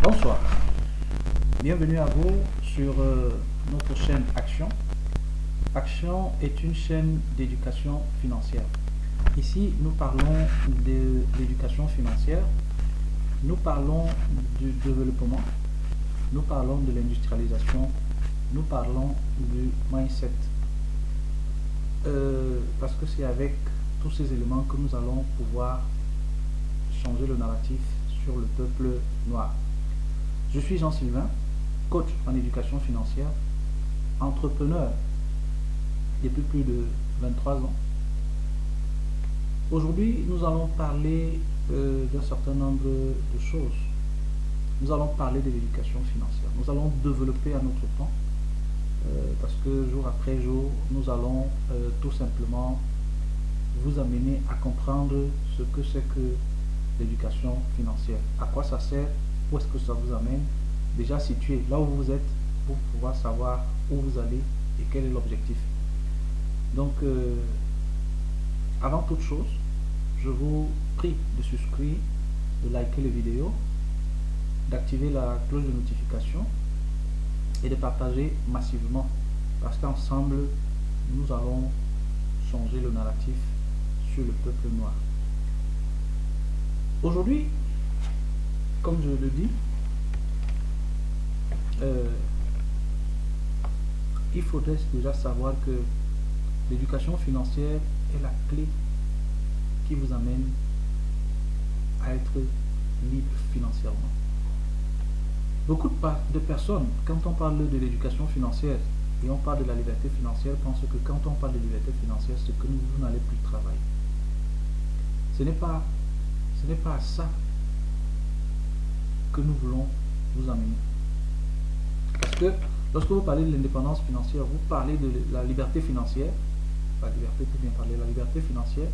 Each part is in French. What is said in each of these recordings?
Bonsoir, bienvenue à vous sur notre chaîne Action. Action est une chaîne d'éducation financière. Ici, nous parlons de l'éducation financière, nous parlons du développement, nous parlons de l'industrialisation, nous parlons du mindset. Parce que c'est avec tous ces éléments que nous allons pouvoir changer le narratif sur le peuple noir. Je suis Jean-Sylvain, coach en éducation financière, entrepreneur depuis plus de 23 ans. Aujourd'hui, nous allons parler d'un certain nombre de choses. Nous allons parler de l'éducation financière. Nous allons développer à notre temps, parce que jour après jour, nous allons tout simplement vous amener à comprendre ce que c'est que l'éducation financière. À quoi ça sert? Où est-ce que ça vous amène? Déjà situé là où vous êtes pour pouvoir savoir où vous allez et quel est l'objectif. Donc, avant toute chose, je vous prie de souscrire, de liker les vidéos, d'activer la cloche de notification et de partager massivement, parce qu'ensemble, nous allons changer le narratif sur le peuple noir. Aujourd'hui, comme je le dis, il faudrait déjà savoir que l'éducation financière est la clé qui vous amène à être libre financièrement. Beaucoup de personnes, quand on parle de l'éducation financière et on parle de la liberté financière, pensent que quand on parle de liberté financière, c'est que vous n'allez plus travailler. Ce n'est pas à ça que nous voulons vous amener. Parce que lorsque vous parlez de l'indépendance financière, vous parlez de la liberté financière, la liberté financière,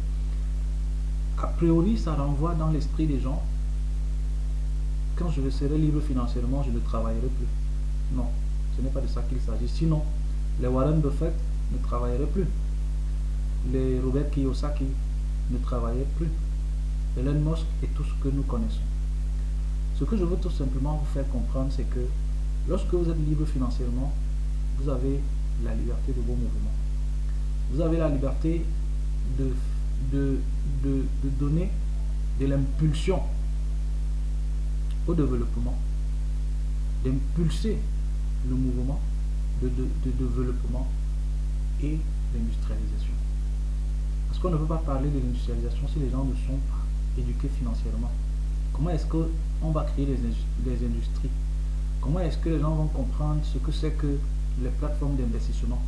a priori ça renvoie dans l'esprit des gens, quand je serai libre financièrement, je ne travaillerai plus. Non, ce n'est pas de ça qu'il s'agit. Sinon, les Warren Buffett ne travailleraient plus. Les Robert Kiyosaki ne travaillaient plus. Elon Musk et tout ce que nous connaissons. Ce que je veux tout simplement vous faire comprendre, c'est que lorsque vous êtes libre financièrement, vous avez la liberté de vos mouvements. Vous avez la liberté de donner de l'impulsion au développement, d'impulser le mouvement de développement et d'industrialisation. Parce qu'on ne peut pas parler de l'industrialisation si les gens ne sont pas éduqués financièrement. Comment est-ce qu'on va créer des industries? Comment est-ce que les gens vont comprendre ce que c'est que les plateformes d'investissement?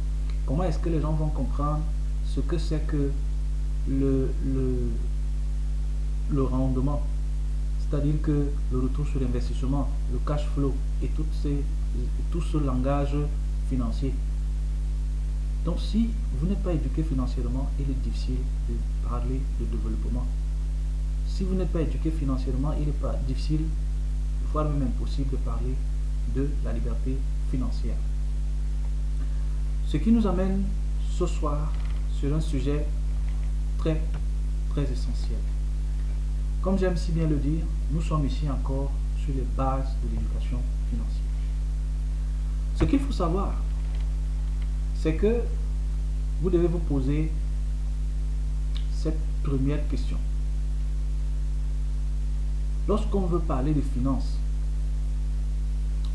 Comment est-ce que les gens vont comprendre ce que c'est que le rendement? C'est-à-dire que le retour sur l'investissement, le cash flow et tout ce langage financier. Donc si vous n'êtes pas éduqué financièrement, il est difficile de parler de développement. Si vous n'êtes pas éduqué financièrement, il est pas difficile, voire même impossible de parler de la liberté financière. Ce qui nous amène ce soir sur un sujet très essentiel. Comme j'aime si bien le dire, nous sommes ici encore sur les bases de l'éducation financière. Ce qu'il faut savoir, c'est que vous devez vous poser cette première question. Lorsqu'on veut parler de finances,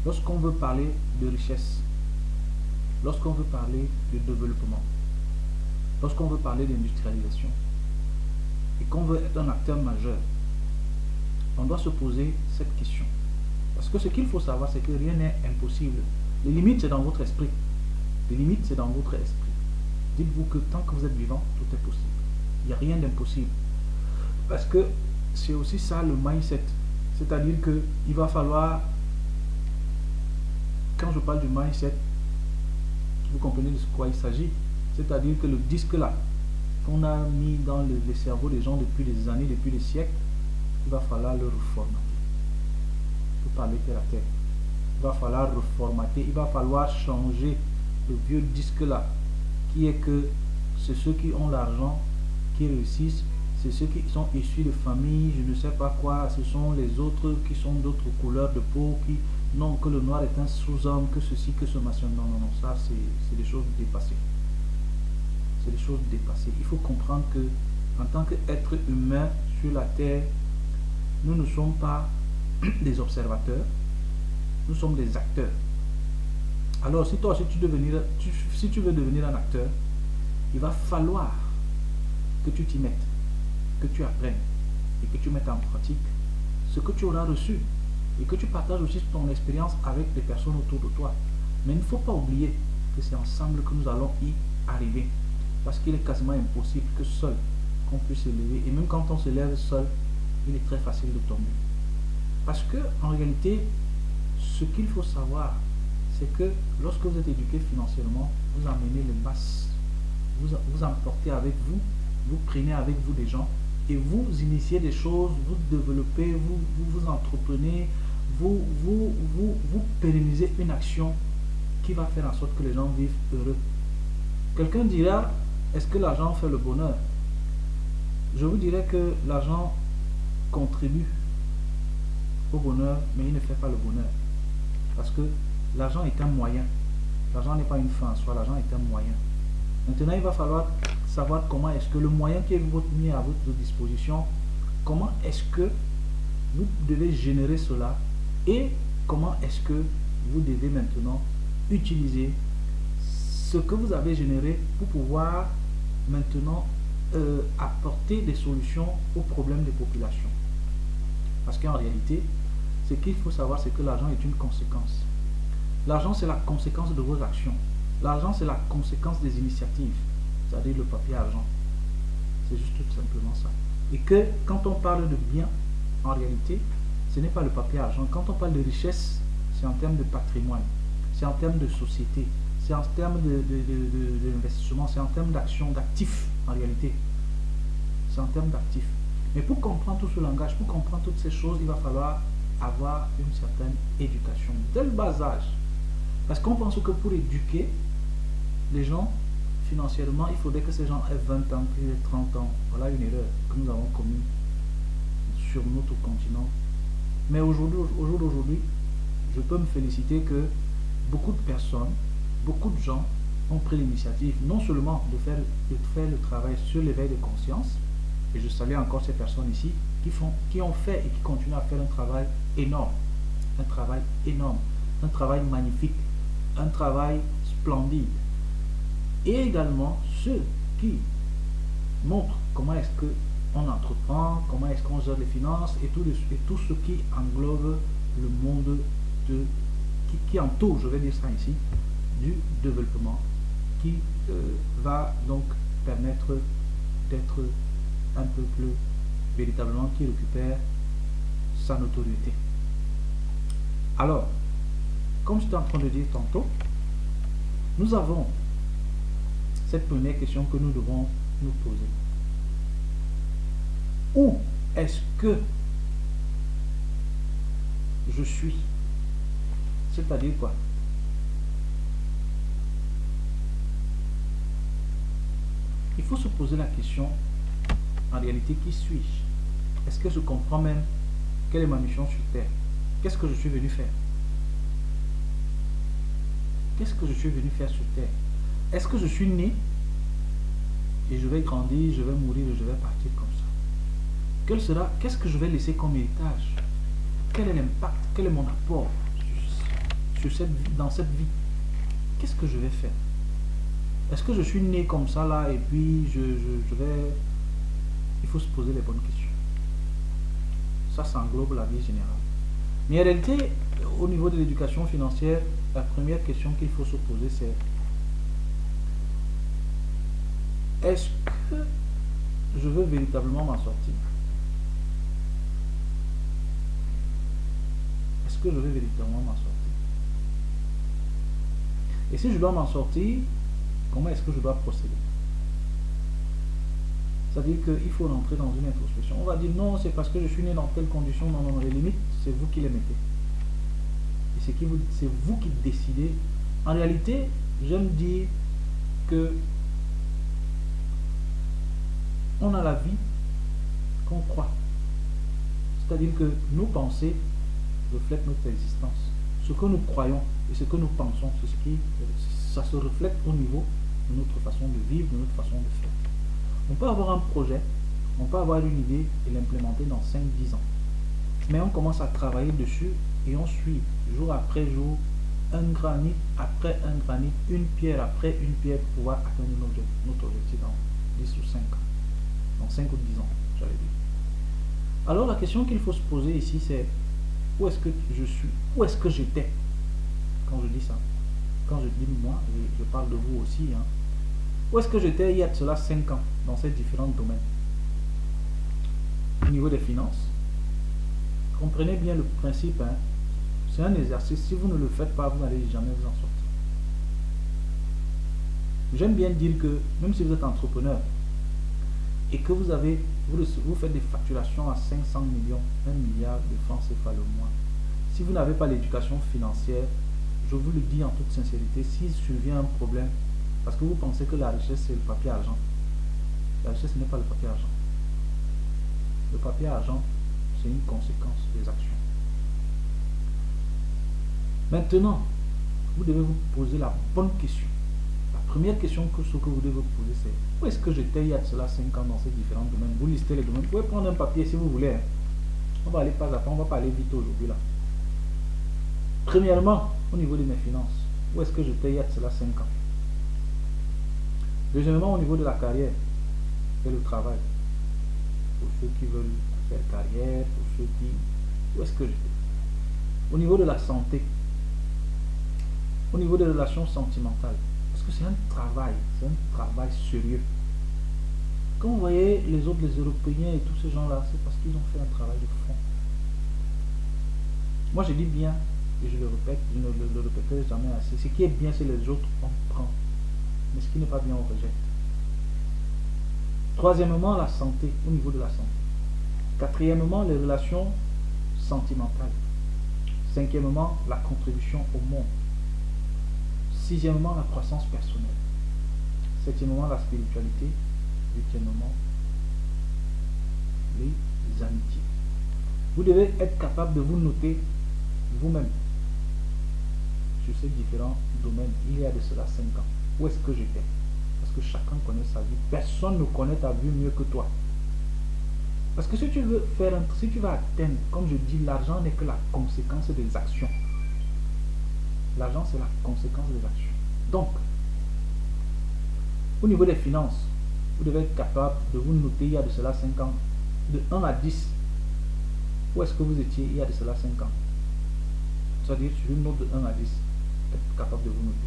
lorsqu'on veut parler de richesse, lorsqu'on veut parler de développement, lorsqu'on veut parler d'industrialisation et qu'on veut être un acteur majeur, on doit se poser cette question. Parce que ce qu'il faut savoir, c'est que rien n'est impossible. Les limites, c'est dans votre esprit. Les limites, c'est dans votre esprit. Dites-vous que tant que vous êtes vivant, tout est possible. Il n'y a rien d'impossible. Parce que c'est aussi ça le mindset. C'est-à-dire qu'il va falloir, quand je parle du mindset, vous comprenez de quoi il s'agit. C'est-à-dire que le disque là, qu'on a mis dans les cerveaux des gens depuis des années, depuis des siècles, il va falloir le reformater. Pour parler terre à terre. Il va falloir reformater, il va falloir changer le vieux disque là, qui est que c'est ceux qui ont l'argent qui réussissent c'est ceux qui sont issus de familles, je ne sais pas quoi, ce sont les autres qui sont d'autres couleurs de peau, qui non, que le noir est un sous-homme, que ceci, que ce machin. Non, non, non, ça c'est des choses dépassées. C'est des choses dépassées. Il faut comprendre que en tant qu'être humain sur la terre, nous ne sommes pas des observateurs, nous sommes des acteurs. Alors si toi aussi si tu veux devenir un acteur, il va falloir que tu t'y mettes, que tu apprennes et que tu mettes en pratique ce que tu auras reçu et que tu partages aussi ton expérience avec les personnes autour de toi. Mais il ne faut pas oublier que c'est ensemble que nous allons y arriver, parce qu'il est quasiment impossible que seul qu'on puisse s'élever, et même quand on se lève seul, il est très facile de tomber. Parce que en réalité, ce qu'il faut savoir, c'est que lorsque vous êtes éduqué financièrement, vous emmenez les masses, vous emportez avec vous, vous prenez avec vous des gens et vous initiez des choses, vous développez, vous entreprenez, vous pérennisez une action qui va faire en sorte que les gens vivent heureux. Quelqu'un dira, est-ce que l'argent fait le bonheur? Je vous dirais que l'argent contribue au bonheur, mais il ne fait pas le bonheur. Parce que l'argent est un moyen. L'argent n'est pas une fin en soi, l'argent est un moyen. Maintenant, il va falloir savoir comment est-ce que le moyen qui est mis à votre disposition, comment est-ce que vous devez générer cela et comment est-ce que vous devez maintenant utiliser ce que vous avez généré pour pouvoir maintenant apporter des solutions aux problèmes des populations. Parce qu'en réalité, ce qu'il faut savoir, c'est que l'argent est une conséquence. L'argent, c'est la conséquence de vos actions. L'argent, c'est la conséquence des initiatives, c'est-à-dire le papier argent. C'est juste tout simplement ça. Et que quand on parle de bien, en réalité, ce n'est pas le papier argent. Quand on parle de richesse, c'est en termes de patrimoine, c'est en termes de société, c'est en termes d'investissement, c'est en termes d'action, d'actifs en réalité. C'est en termes d'actifs. Mais pour comprendre tout ce langage, pour comprendre toutes ces choses, il va falloir avoir une certaine éducation dès le bas âge. Parce qu'on pense que pour éduquer les gens financièrement, il faudrait que ces gens aient 20 ans, puis 30 ans. Voilà une erreur que nous avons commise sur notre continent. Mais au jour d'aujourd'hui, je peux me féliciter que beaucoup de personnes, beaucoup de gens ont pris l'initiative non seulement de faire le travail sur l'éveil de conscience, et je salue encore ces personnes ici qui ont fait et qui continuent à faire un travail énorme, un travail magnifique, un travail splendide. Et également ceux qui montrent comment est-ce qu'on entreprend, comment est-ce qu'on gère les finances et tout ce qui englobe le monde qui entoure, je vais dire ça ici, du développement, qui va donc permettre d'être un peuple véritablement qui récupère sa notoriété. Alors, comme j'étais en train de dire tantôt, nous avons cette première question que nous devons nous poser. Où est-ce que je suis? C'est-à-dire quoi? Il faut se poser la question, en réalité, qui suis-je? Est-ce que je comprends même quelle est ma mission sur Terre? Qu'est-ce que je suis venu faire? Qu'est-ce que je suis venu faire sur Terre? Est-ce que je suis né et je vais grandir, je vais mourir et je vais partir comme ça? Qu'est-ce que je vais laisser comme héritage? Quel est l'impact? Quel est mon apport dans cette vie? Qu'est-ce que je vais faire? Est-ce que je suis né comme ça là et puis je vais... Il faut se poser les bonnes questions. Ça englobe la vie générale. Mais en réalité, au niveau de l'éducation financière, la première question qu'il faut se poser, c'est: est-ce que je veux véritablement m'en sortir? Est-ce que je veux véritablement m'en sortir? Et si je dois m'en sortir, comment est-ce que je dois procéder? C'est-à-dire qu'il faut rentrer dans une introspection. On va dire non, c'est parce que je suis né dans telle condition. Non, non, non, les limites, c'est vous qui les mettez. Et c'est vous qui décidez. En réalité, j'aime dire que on a la vie qu'on croit. C'est-à-dire que nos pensées reflètent notre existence. Ce que nous croyons et ce que nous pensons, ça se reflète au niveau de notre façon de vivre, de notre façon de faire. On peut avoir un projet, on peut avoir une idée et l'implémenter dans 5-10 ans. Mais on commence à travailler dessus et on suit jour après jour, un granit après un granit, une pierre après une pierre pour pouvoir atteindre notre objectif dans 10 ou 5 ans. Dans 5 ou 10 ans, j'allais dire. Alors la question qu'il faut se poser ici, c'est où est-ce que je suis, où est-ce que j'étais quand je dis ça. Quand je dis moi, je parle de vous aussi. Où est-ce que j'étais il y a de cela 5 ans dans ces différents domaines? Au niveau des finances, comprenez bien le principe. C'est un exercice. Si vous ne le faites pas, vous n'allez jamais vous en sortir. J'aime bien dire que même si vous êtes entrepreneur et que vous faites des facturations à 500 millions, 1 milliard de francs CFA le mois, si vous n'avez pas l'éducation financière, je vous le dis en toute sincérité, s'il survient un problème, parce que vous pensez que la richesse c'est le papier argent, la richesse n'est pas le papier argent. Le papier argent, c'est une conséquence des actions. Maintenant, vous devez vous poser la bonne question. La première question que vous devez vous poser, c'est où est-ce que j'étais il y a de cela 5 ans dans ces différents domaines? Vous listez les domaines. Vous pouvez prendre un papier si vous voulez. On va aller pas à pas, on va pas aller vite aujourd'hui là. Premièrement, au niveau de mes finances, où est-ce que j'étais il y a de cela 5 ans? Deuxièmement, au niveau de la carrière et le travail. Pour ceux qui veulent faire carrière, pour ceux qui... Où est-ce que j'étais? Au niveau de la santé, au niveau des relations sentimentales, parce que c'est un travail sérieux. Quand vous voyez les autres, les Européens et tous ces gens-là, c'est parce qu'ils ont fait un travail de fond. Moi je dis bien, et je le répète, je ne le répéterai jamais assez, ce qui est bien c'est les autres, on prend. Mais ce qui n'est pas bien, on rejette. Troisièmement, la santé, au niveau de la santé. Quatrièmement, les relations sentimentales. Cinquièmement, la contribution au monde. Sixièmement, la croissance personnelle. Septièmement, la spiritualité. Huitièmement, les amitiés. Vous devez être capable de vous noter vous-même sur ces différents domaines. Il y a de cela 5 ans. Où est-ce que j'étais? Parce que chacun connaît sa vie. Personne ne connaît ta vie mieux que toi. Parce que si tu veux si tu vas atteindre, comme je dis, l'argent n'est que la conséquence des actions. L'argent, c'est la conséquence des actions. Donc, au niveau des finances, vous devez être capable de vous noter il y a de cela 5 ans, de 1 à 10. Où est-ce que vous étiez il y a de cela 5 ans? C'est-à-dire sur une note de 1 à 10, être capable de vous noter.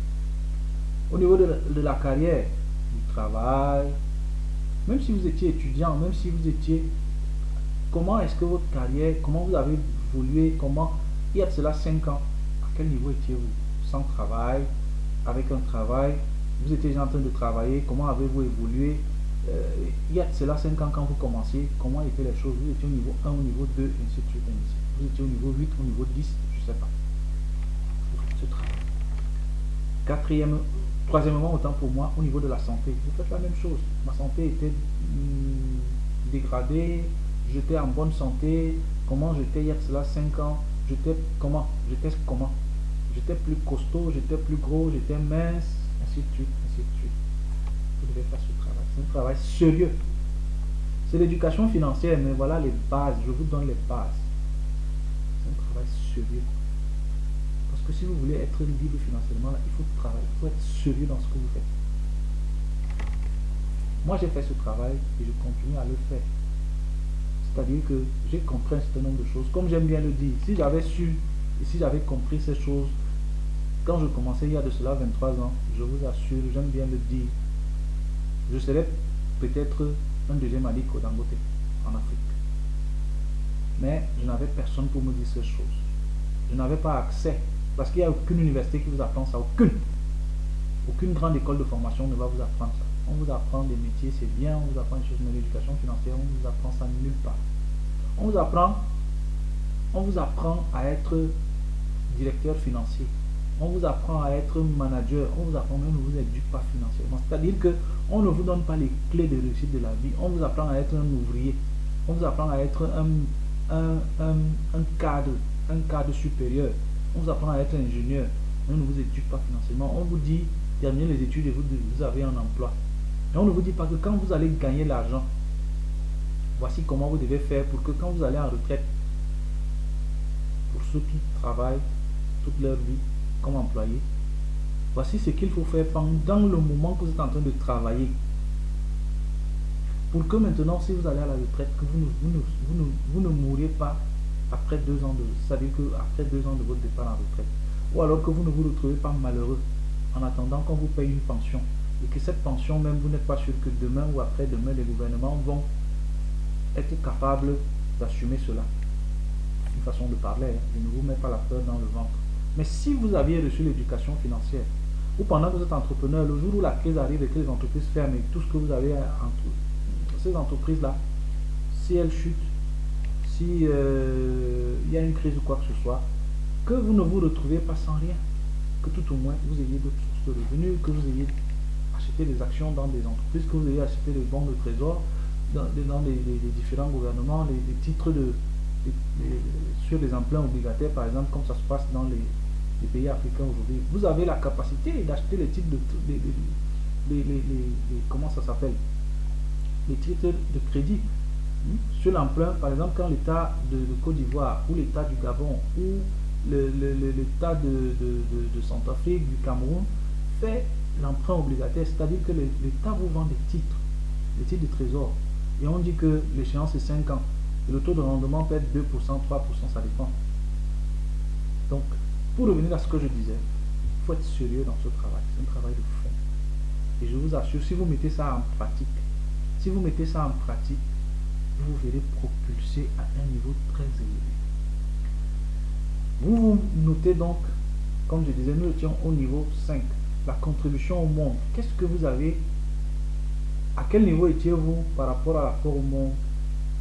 Au niveau de la carrière, du travail, même si vous étiez étudiant, même si vous étiez... Comment est-ce que votre carrière, comment vous avez évolué, comment... Il y a de cela 5 ans, à quel niveau étiez-vous? Sans travail, avec un travail, vous étiez en train de travailler, comment avez-vous évolué? Il y a de cela 5 ans quand vous commenciez, comment étaient les choses? Vous étiez au niveau 1, au niveau 2, et ainsi de suite, vous étiez au niveau 8, au niveau 10, je ne sais pas. Vous faites ce travail. Troisièmement, autant pour moi, au niveau de la santé, vous faites la même chose. Ma santé était dégradée, j'étais en bonne santé. Comment j'étais il y a de cela 5 ans? J'étais comment? J'étais plus costaud, j'étais plus gros, j'étais mince, ainsi de suite, ainsi de suite. Vous devez faire ce travail. C'est un travail sérieux. C'est l'éducation financière, mais voilà les bases. Je vous donne les bases. C'est un travail sérieux. Parce que si vous voulez être libre financièrement, il faut travailler, il faut être sérieux dans ce que vous faites. Moi, j'ai fait ce travail et je continue à le faire. C'est-à-dire que j'ai compris un certain nombre de choses. Comme j'aime bien le dire, si j'avais su et si j'avais compris ces choses quand je commençais il y a de cela 23 ans, je vous assure, j'aime bien le dire, je serais peut-être un deuxième Aliko Dangote en Afrique. Mais je n'avais personne pour me dire ces choses. Je n'avais pas accès, parce qu'il n'y a aucune université qui vous apprend ça, aucune grande école de formation ne va vous apprendre ça. On vous apprend des métiers, c'est bien, on vous apprend des choses, mais l'éducation financière, on vous apprend ça nulle part. On vous apprend à être directeur financier. On vous apprend à être manager. On vous apprend même, on ne vous éduque pas financièrement. C'est-à-dire qu'on ne vous donne pas les clés de réussite de la vie. On vous apprend à être un ouvrier. On vous apprend à être un cadre supérieur. On vous apprend à être ingénieur. On ne vous étudie pas financièrement. On vous dit, terminez les études et vous avez un emploi. Et on ne vous dit pas que quand vous allez gagner l'argent, voici comment vous devez faire pour que quand vous allez en retraite, pour ceux qui travaillent toute leur vie comme employés, voici ce qu'il faut faire pendant le moment que vous êtes en train de travailler. Pour que maintenant, si vous allez à la retraite, que vous ne mourriez pas après 2 ans de... C'est-à-dire qu'après 2 ans de votre départ en retraite. Ou alors que vous ne vous retrouvez pas malheureux en attendant qu'on vous paye une pension. Et que cette pension, même, vous n'êtes pas sûr que demain ou après-demain, les gouvernements vont être capables d'assumer cela. Une façon de parler, hein. Je ne vous mets pas la peur dans le ventre. Mais si vous aviez reçu l'éducation financière, ou pendant que vous êtes entrepreneur, le jour où la crise arrive et que les entreprises ferment et tout ce que vous avez entre ces entreprises-là, si elles chutent, si il y a une crise ou quoi que ce soit, que vous ne vous retrouvez pas sans rien, que tout au moins vous ayez d'autres sources de revenus, que vous ayez acheté des actions dans des entreprises, que vous ayez acheté des bons de trésor dans les différents gouvernements, les titres sur les emprunts obligataires, par exemple, comme ça se passe dans les pays africains aujourd'hui. Vous avez la capacité d'acheter les titres comment ça s'appelle, les titres de crédit sur l'emprunt, par exemple, quand l'État de Côte d'Ivoire ou l'État du Gabon ou l'État de Centrafrique, du Cameroun fait l'emprunt obligataire, c'est-à-dire que l'État vous vend des titres de trésor, et on dit que l'échéance est 5 ans, et le taux de rendement peut être 2%, 3%, ça dépend. Donc, pour revenir à ce que je disais, il faut être sérieux dans ce travail, c'est un travail de fond. Et je vous assure, si vous mettez ça en pratique, vous verrez propulser à un niveau très élevé. Vous notez donc, comme je disais, nous étions au niveau 5, la contribution au monde. Qu'est-ce que vous avez? À quel niveau étiez-vous par rapport à l'apport au monde?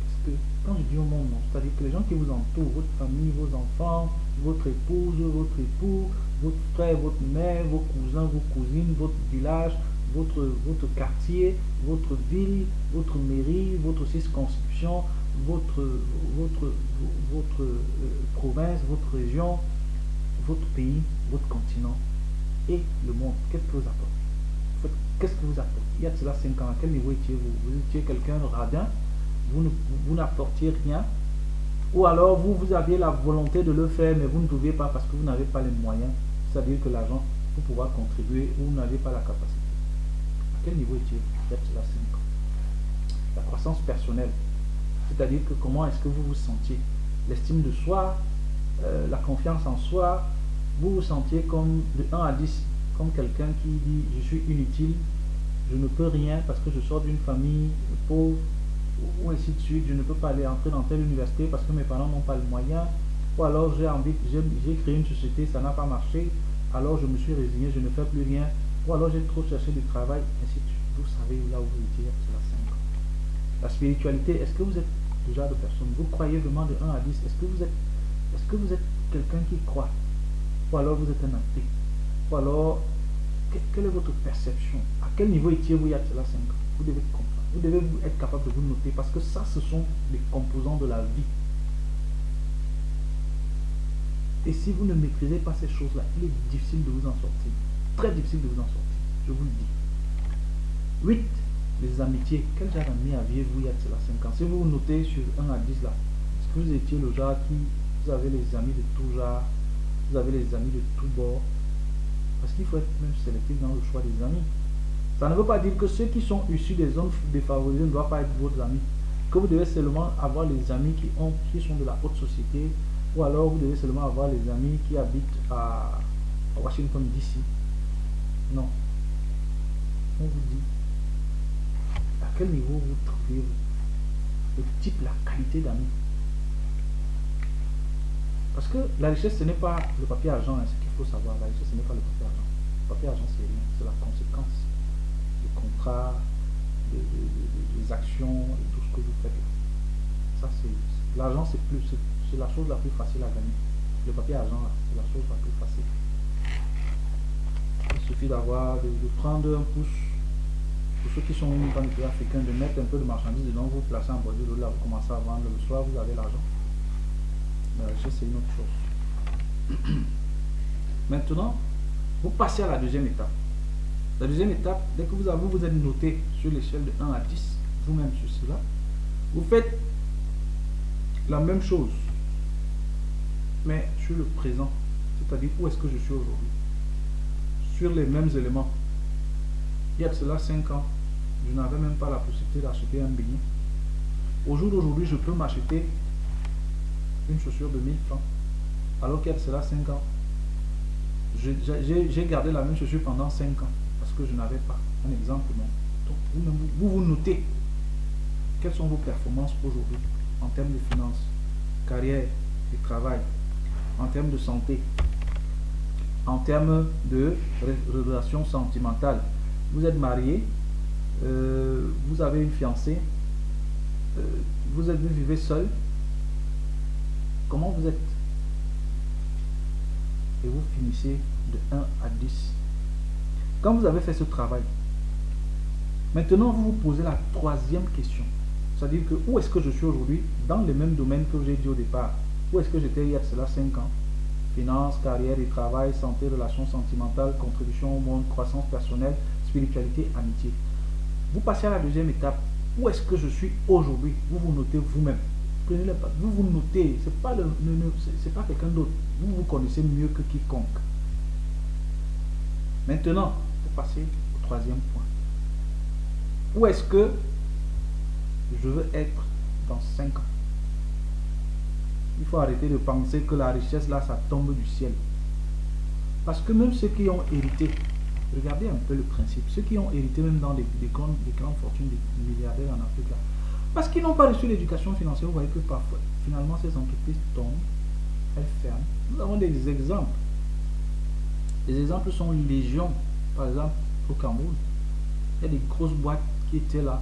Parce que quand je dis au monde, c'est-à-dire que les gens qui vous entourent, votre famille, vos enfants, votre épouse, votre époux, votre frère, votre mère, vos cousins, vos cousines, votre village, votre quartier, votre ville, votre mairie, votre circonscription, votre province, votre région, votre pays, votre continent et le monde. Qu'est-ce que vous apportez? En fait, qu'est-ce que vous apportez? Il y a de cela 5 ans, à quel niveau étiez-vous? Vous étiez quelqu'un de radin, vous n'apportiez rien, ou alors vous aviez la volonté de le faire, mais vous ne pouviez pas parce que vous n'avez pas les moyens, c'est-à-dire que l'argent pour pouvoir contribuer, ou vous n'avez pas la capacité. À quel niveau est-il? Peut-être cela 5 ans. La croissance personnelle, c'est-à-dire que comment est-ce que vous vous sentiez? L'estime de soi, la confiance en soi, vous vous sentiez comme de 1 à 10, comme quelqu'un qui dit je suis inutile, je ne peux rien parce que je sors d'une famille pauvre, ou ainsi de suite, je ne peux pas aller entrer dans telle université parce que mes parents n'ont pas le moyen, ou alors j'ai créé une société, ça n'a pas marché, alors je me suis résigné, je ne fais plus rien, ou alors j'ai trop cherché du travail, ainsi de suite. Vous savez là où vous étiez, c'est la 5 ans. La spiritualité, est-ce que vous êtes ce genre de personne? Vous croyez vraiment de 1 à 10? Est-ce que vous êtes quelqu'un qui croit? Ou alors vous êtes un athée? Ou alors, quelle est votre perception? À quel niveau étiez-vous il y a cela 5 ans? Vous devez comprendre. Vous devez être capable de vous noter parce que ça, ce sont les composants de la vie. Et si vous ne maîtrisez pas ces choses-là, il est difficile de vous en sortir. Très difficile de vous en sortir, je vous le dis. 8. Les amitiés. Quel genre d'amis aviez-vous il y a cela 5 ans? Si vous notez sur 1 à 10 là, est-ce que vous étiez le genre qui... Vous avez les amis de tout genre, vous avez les amis de tout bord? Parce qu'il faut être même sélectif dans le choix des amis. Ça ne veut pas dire que ceux qui sont issus des zones défavorisées ne doivent pas être vos amis. Que vous devez seulement avoir les amis qui sont de la haute société, ou alors vous devez seulement avoir les amis qui habitent à Washington DC. Non. On vous dit à quel niveau vous trouvez le type, la qualité d'amis. Parce que la richesse, ce n'est pas le papier argent, hein, ce qu'il faut savoir. La richesse, ce n'est pas le papier argent. Le papier argent, c'est rien, c'est la conséquence des contrats, des actions et tout ce que vous faites là. Ça, c'est l'argent, c'est la chose la plus facile à gagner. Le papier argent, c'est la chose la plus facile. Il suffit de prendre un pouce, pour ceux qui sont dans les pays africains, de mettre un peu de marchandises dedans, vous placez en bordure de l'eau, là, vous commencez à vendre, le soir, vous avez l'argent. La richesse, c'est une autre chose. Maintenant, vous passez à la deuxième étape. La deuxième étape, dès que vous êtes noté sur l'échelle de 1 à 10, vous-même sur cela, vous faites la même chose, mais sur le présent, c'est-à-dire où est-ce que je suis aujourd'hui, sur les mêmes éléments. Il y a de cela 5 ans, je n'avais même pas la possibilité d'acheter un beignet. Au jour d'aujourd'hui, je peux m'acheter une chaussure de 1000 francs, alors qu'il y a de cela 5 ans. J'ai gardé la même chaussure pendant 5 ans, parce que je n'avais pas. Un exemple, non. Donc, vous notez quelles sont vos performances aujourd'hui, en termes de finances, carrière et travail, en termes de santé, en termes de relations sentimentales. Vous êtes marié, vous avez une fiancée, vous vivez seul. Comment vous êtes? Et vous finissez de 1 à 10. Quand vous avez fait ce travail, maintenant vous vous posez la troisième question. C'est-à-dire que où est-ce que je suis aujourd'hui dans les mêmes domaines que j'ai dit au départ? Où est-ce que j'étais il y a cela 5 ans? Finances, carrière et travail, santé, relations sentimentales, contribution au monde, croissance personnelle, spiritualité, amitié. Vous passez à la deuxième étape. Où est-ce que je suis aujourd'hui? Vous vous notez vous-même. Prenez-le pas. Vous vous notez. C'est pas quelqu'un d'autre. Vous vous connaissez mieux que quiconque. Maintenant, vous passez au troisième point. Où est-ce que je veux être dans 5 ans? Il faut arrêter de penser que la richesse là, ça tombe du ciel. Parce que même ceux qui ont hérité, regardez un peu le principe, ceux qui ont hérité même dans des grandes fortunes, des milliardaires en Afrique là, parce qu'ils n'ont pas reçu l'éducation financière, vous voyez que parfois, finalement, ces entreprises tombent, elles ferment. Nous avons des exemples. Les exemples sont légion. Par exemple, au Cameroun, il y a des grosses boîtes qui étaient là.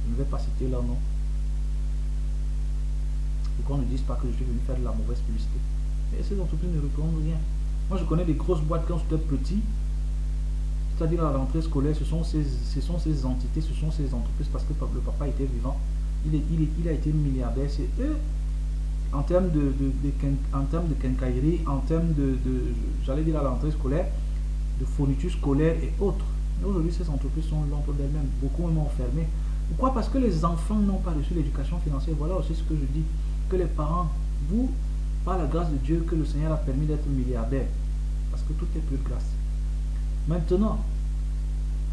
Je ne vais pas citer leur nom. Et qu'on ne dise pas que je suis venu faire de la mauvaise publicité. Et ces entreprises ne représentent rien. Moi, je connais des grosses boîtes quand j'étais petit. C'est-à-dire à la rentrée scolaire, ce sont ces entités, ce sont ces entreprises parce que le papa était vivant. Il a été milliardaire. C'est eux, en termes de quincaillerie, en termes j'allais dire à la rentrée scolaire, de fournitures scolaires et autres. Mais aujourd'hui, ces entreprises sont l'ombre d'elles-mêmes. Beaucoup même ont fermé. Pourquoi? Parce que les enfants n'ont pas reçu l'éducation financière. Voilà aussi ce que je dis. Que les parents, vous, par la grâce de Dieu, que le Seigneur a permis d'être milliardaire. Parce que tout est plus de grâce. Maintenant,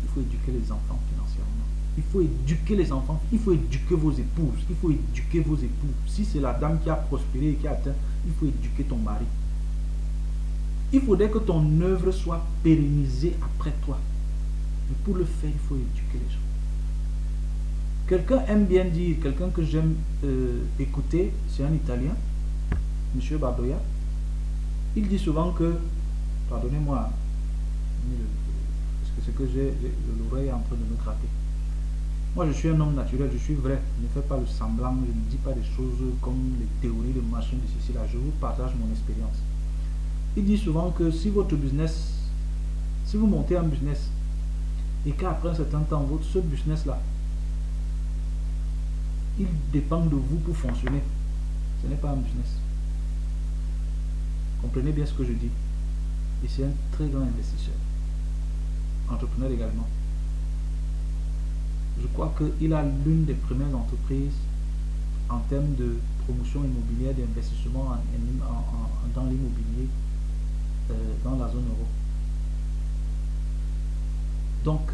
il faut éduquer les enfants financièrement. Il faut éduquer les enfants. Il faut éduquer vos épouses. Il faut éduquer vos époux. Si c'est la dame qui a prospéré et qui a atteint, il faut éduquer ton mari. Il faudrait que ton œuvre soit pérennisée après toi. Mais pour le faire, il faut éduquer les gens. Quelqu'un aime bien dire, quelqu'un que j'aime écouter, c'est un Italien, M. Badoya. Il dit souvent que, pardonnez-moi, parce que c'est que j'ai l'oreille en train de me gratter. Moi, je suis un homme naturel, je suis vrai. Je ne fais pas le semblant, je ne dis pas des choses comme les théories de machin de ceci là. Je vous partage mon expérience. Il dit souvent que si votre business, si vous montez un business et qu'après un certain temps, ce business là, il dépend de vous pour fonctionner, ce n'est pas un business. Comprenez bien ce que je dis. Et c'est un très grand investisseur, entrepreneur également. Je crois qu'il a l'une des premières entreprises en termes de promotion immobilière, d'investissement dans l'immobilier dans la zone euro. Donc,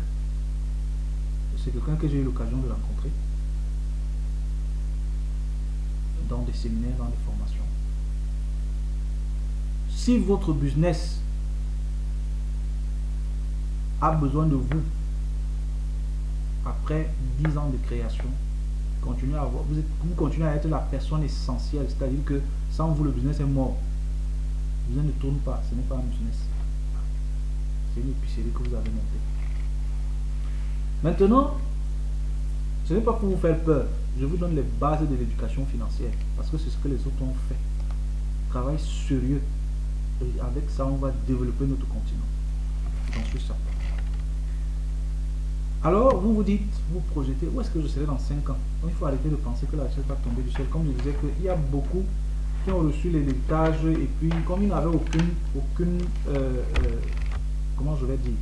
c'est quelqu'un que j'ai eu l'occasion de rencontrer dans des séminaires, dans des formations. Si votre business a besoin de vous après 10 ans de création, continuez à avoir, vous continuez à être la personne essentielle, c'est-à-dire que sans vous le business est mort. Le business ne tourne pas, ce n'est pas un business. C'est une épicerie que vous avez montée. Maintenant, ce n'est pas pour vous faire peur. Je vous donne les bases de l'éducation financière parce que c'est ce que les autres ont fait. Travail sérieux. Et avec ça, on va développer notre continent. J'en suis certain. Alors, vous vous dites, vous projetez, où est-ce que je serai dans 5 ans? Donc, il faut arrêter de penser que la richesse va tomber du ciel. Comme je disais, qu'il y a beaucoup qui ont reçu l'héritage et puis, comme ils n'avaient comment je vais dire,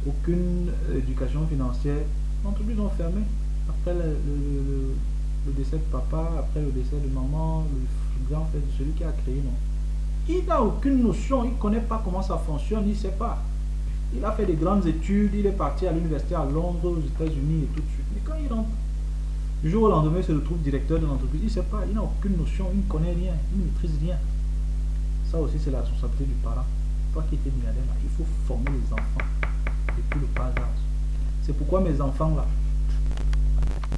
aucune éducation financière, l'entreprise ont fermé. Après le décès de papa, après le décès de maman, le grand frère de celui qui a créé, non. Il n'a aucune notion, il ne connaît pas comment ça fonctionne, il ne sait pas. Il a fait des grandes études, il est parti à l'université à Londres, aux États-Unis et tout de suite. Mais quand il rentre, du jour au lendemain, il se retrouve directeur de l'entreprise. Il ne sait pas, il n'a aucune notion, il ne connaît rien, il ne maîtrise rien. Ça aussi, c'est la responsabilité du parent. Toi qui étais milliardaire, là, il faut former les enfants depuis le bas âge. C'est pourquoi mes enfants, là,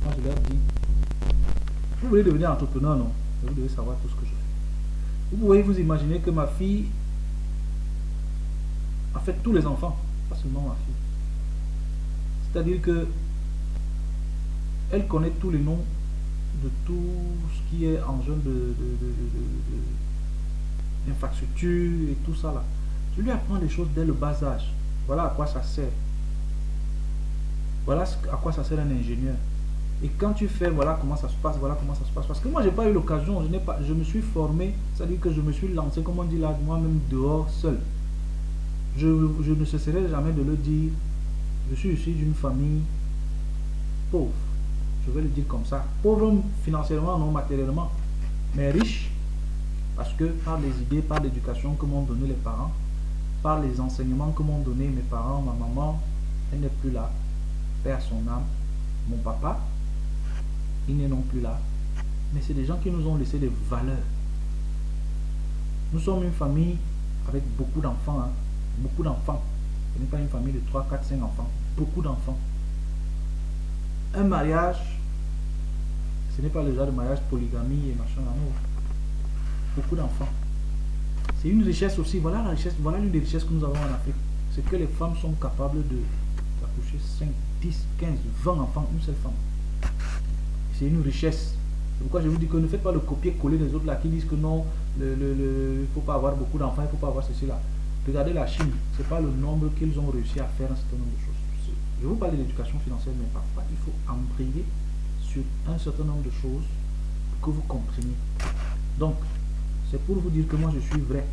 quand je leur dis, vous voulez devenir entrepreneur, non? Vous devez savoir tout ce que je fais. Vous pouvez vous imaginer que ma fille, en fait, tous les enfants, pas seulement ma fille. C'est-à-dire que elle connaît tous les noms de tout ce qui est en jeune d'infrastructure et tout ça là. Je lui apprends les choses dès le bas âge. Voilà à quoi ça sert. Voilà à quoi ça sert un ingénieur. Et quand tu fais, voilà comment ça se passe, voilà comment ça se passe. Parce que moi, j'ai pas eu l'occasion, je me suis formé, c'est-à-dire que je me suis lancé, comme on dit là, moi-même dehors, seul. Je ne cesserai jamais de le dire. Je suis issu d'une famille pauvre. Je vais le dire comme ça. Pauvre financièrement, non matériellement, mais riche. Parce que par les idées, par l'éducation que m'ont donné les parents, par les enseignements que m'ont donné mes parents, ma maman, elle n'est plus là. Paix à son âme. Mon papa, il n'est non plus là. Mais c'est des gens qui nous ont laissé des valeurs. Nous sommes une famille avec beaucoup d'enfants. Hein. Beaucoup d'enfants. Ce n'est pas une famille de 3, 4, 5 enfants. Beaucoup d'enfants. Un mariage, ce n'est pas le genre de mariage polygamie et machin. Non. Beaucoup d'enfants. C'est une richesse aussi. Voilà la richesse. Voilà l'une des richesses que nous avons en Afrique. C'est que les femmes sont capables d'accoucher 5, 10, 15, 20 enfants, une seule femme. C'est une richesse. C'est pourquoi je vous dis que ne faites pas le copier-coller des autres là qui disent que non, il ne faut pas avoir beaucoup d'enfants, il ne faut pas avoir ceci là. Regardez la Chine, ce n'est pas le nombre qu'ils ont réussi à faire un certain nombre de choses. Je vous parle de l'éducation financière, mais parfois il faut embrayer sur un certain nombre de choses pour que vous compreniez. Donc, c'est pour vous dire que moi je suis vrai.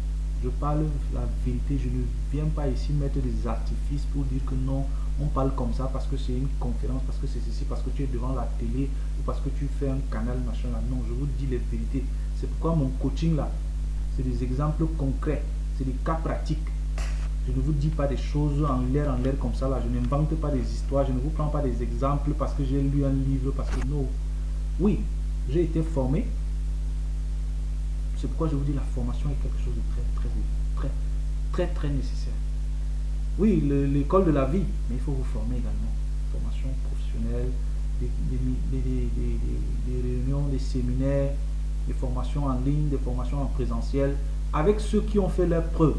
Je parle la vérité, je ne viens pas ici mettre des artifices pour dire que non, on parle comme ça parce que c'est une conférence, parce que c'est ceci, parce que tu es devant la télé ou parce que tu fais un canal machin là. Non, je vous dis les vérités. C'est pourquoi mon coaching là, c'est des exemples concrets, c'est des cas pratiques. Je ne vous dis pas des choses en l'air comme ça là. Je n'invente pas des histoires, je ne vous prends pas des exemples parce que j'ai lu un livre, parce que non. Oui, j'ai été formé. C'est pourquoi je vous dis la formation est quelque chose de très nécessaire. Oui, l'école de la vie, mais il faut vous former également. Formation professionnelle, des réunions, des séminaires, des formations en ligne, des formations en présentiel, avec ceux qui ont fait leurs preuves.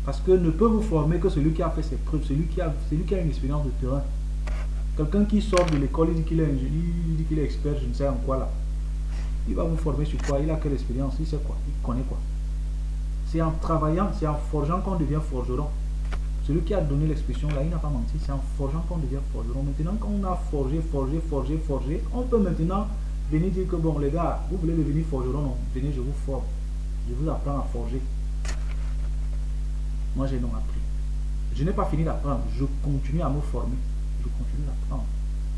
Parce que ne peut vous former que celui qui a fait ses preuves, celui qui a une expérience de terrain. Quelqu'un qui sort de l'école, il dit qu'il est ingénieur, il dit qu'il est expert, je ne sais en quoi là. Il va vous former sur quoi? Il a quelle expérience? Il sait quoi? Il connaît quoi? C'est en travaillant, c'est en forgeant qu'on devient forgeron. Celui qui a donné l'expression là, il n'a pas menti, c'est en forgeant qu'on devient forgeron. Maintenant, quand on a forgé, on peut maintenant venir dire que bon les gars, vous voulez devenir forgeron, non, venez, je vous forme. Je vous apprends à forger. Moi j'ai non appris. Je n'ai pas fini d'apprendre, je continue à me former. Je continue d'apprendre.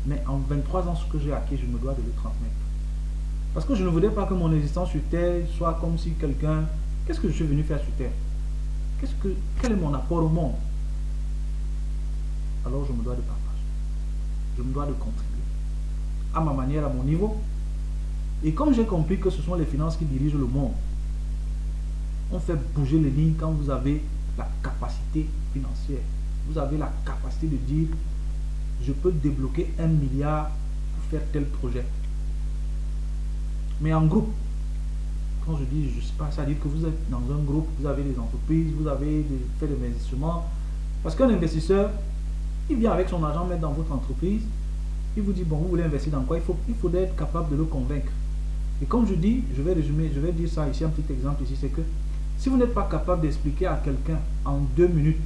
Mais en 23 ans, ce que j'ai acquis, je me dois de le transmettre. Parce que je ne voudrais pas que mon existence sur Terre soit comme si quelqu'un... Qu'est-ce que je suis venu faire sur Terre? Quel est mon apport au monde? Alors je me dois de partage. Je me dois de contribuer. À ma manière, à mon niveau. Et comme j'ai compris que ce sont les finances qui dirigent le monde, on fait bouger les lignes quand vous avez la capacité financière. Vous avez la capacité de dire, je peux débloquer 1 milliard pour faire tel projet. Mais en groupe, quand je dis, je sais pas, ça veut dire que vous êtes dans un groupe, vous avez des entreprises, vous avez fait des investissements. Parce qu'un investisseur, il vient avec son argent mettre dans votre entreprise, il vous dit, bon, vous voulez investir dans quoi? Il faut être capable de le convaincre. Et comme je dis, je vais résumer, je vais dire ça ici, un petit exemple ici, c'est que si vous n'êtes pas capable d'expliquer à quelqu'un en 2 minutes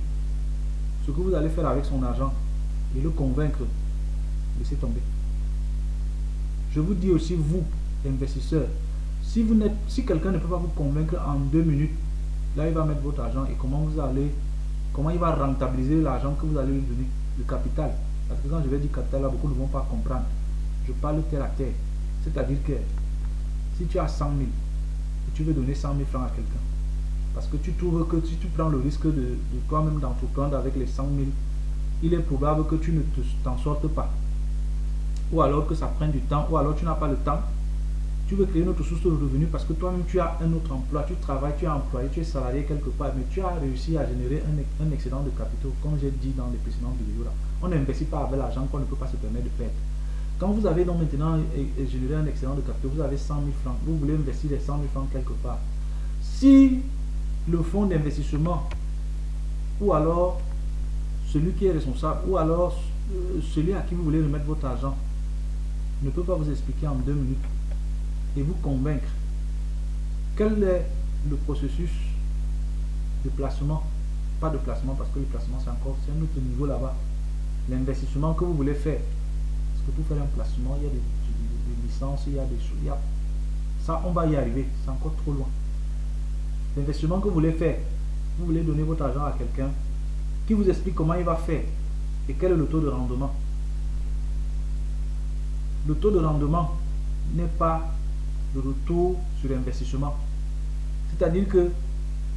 ce que vous allez faire avec son argent et le convaincre, laissez tomber. Je vous dis aussi, vous, investisseurs, si quelqu'un ne peut pas vous convaincre en 2 minutes, là il va mettre votre argent et comment il va rentabiliser l'argent que vous allez lui donner, le capital. Parce que quand je vais dire capital, là, beaucoup ne vont pas comprendre. Je parle terre à terre. C'est-à-dire que si tu as 100 000 et tu veux donner 100 000 francs à quelqu'un, parce que tu trouves que si tu prends le risque de toi-même d'entreprendre avec les 100 000, il est probable que tu ne t'en sortes pas. Ou alors que ça prenne du temps, ou alors tu n'as pas le temps. Tu veux créer une autre source de revenus parce que toi-même tu as un autre emploi, tu travailles, tu es employé, tu es salarié quelque part, mais tu as réussi à générer un excédent de capitaux, comme j'ai dit dans les précédentes vidéos là. On n'investit pas avec l'argent qu'on ne peut pas se permettre de perdre. Quand vous avez donc maintenant généré un excédent de capitaux, vous avez 100 000 francs, vous voulez investir les 100 000 francs quelque part. Si le fonds d'investissement, ou alors celui qui est responsable, ou alors celui à qui vous voulez remettre votre argent, ne peut pas vous expliquer en 2 minutes et vous convaincre quel est le processus de placement, pas de placement parce que le placement c'est un autre niveau là-bas, l'investissement que vous voulez faire, parce que pour faire un placement il y a des licences, il y a des choses, ça on va y arriver, c'est encore trop loin. L'investissement que vous voulez faire, vous voulez donner votre argent à quelqu'un qui vous explique comment il va faire et quel est le taux de rendement. Le taux de rendement n'est pas le retour sur investissement. C'est-à-dire que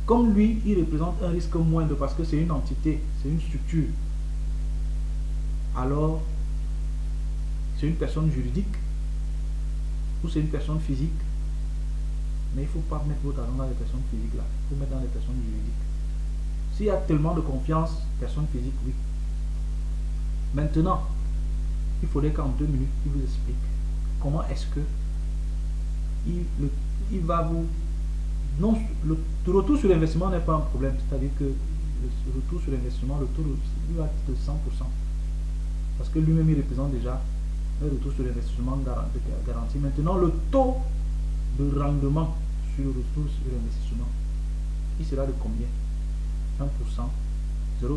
comme lui, il représente un risque moindre parce que c'est une entité, c'est une structure. Alors, c'est une personne juridique ou c'est une personne physique. Mais il ne faut pas mettre votre argent dans les personnes physiques là. Il faut mettre dans les personnes juridiques. S'il y a tellement de confiance, personne physique, oui. Maintenant, il faudrait qu'en 2 minutes, il vous explique comment est-ce que il va vous... Non, le retour sur l'investissement n'est pas un problème. C'est-à-dire que le retour sur l'investissement, le taux il va être de 100%. Parce que lui-même, il représente déjà un retour sur l'investissement garanti. Maintenant, le taux de rendement sur le retour sur l'investissement, il sera de combien? 1%, 0,5%,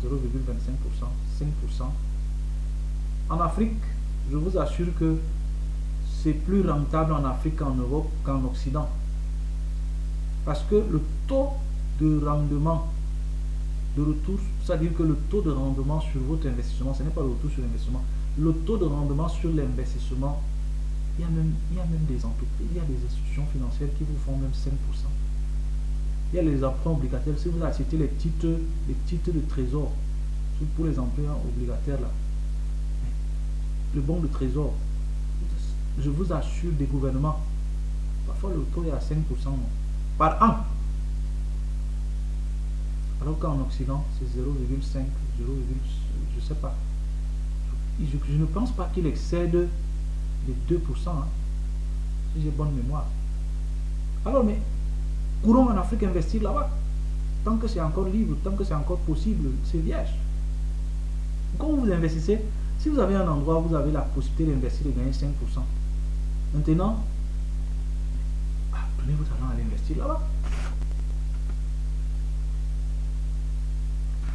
0,25%, 5%. En Afrique, je vous assure que c'est plus rentable en Afrique qu'en Europe qu'en Occident. Parce que le taux de rendement de retour, c'est-à-dire que le taux de rendement sur votre investissement, ce n'est pas le retour sur l'investissement, le taux de rendement sur l'investissement, il y a même des entreprises, il y a des institutions financières qui vous font même 5%. Il y a les emprunts obligataires. Si vous achetez les titres de trésor pour les emprunts obligataires là, le bon de trésor, je vous assure, des gouvernements, parfois le taux est à 5% par an. Alors qu'en Occident, c'est 0,5, 0, je sais pas. Je ne pense pas qu'il excède les 2%, hein, si j'ai bonne mémoire. Alors, mais courons en Afrique investir là-bas. Tant que c'est encore libre, tant que c'est encore possible, c'est vierge. Quand vous investissez, si vous avez un endroit où vous avez la possibilité d'investir et de gagner 5%, maintenant, prenez votre argent à l'investir là-bas.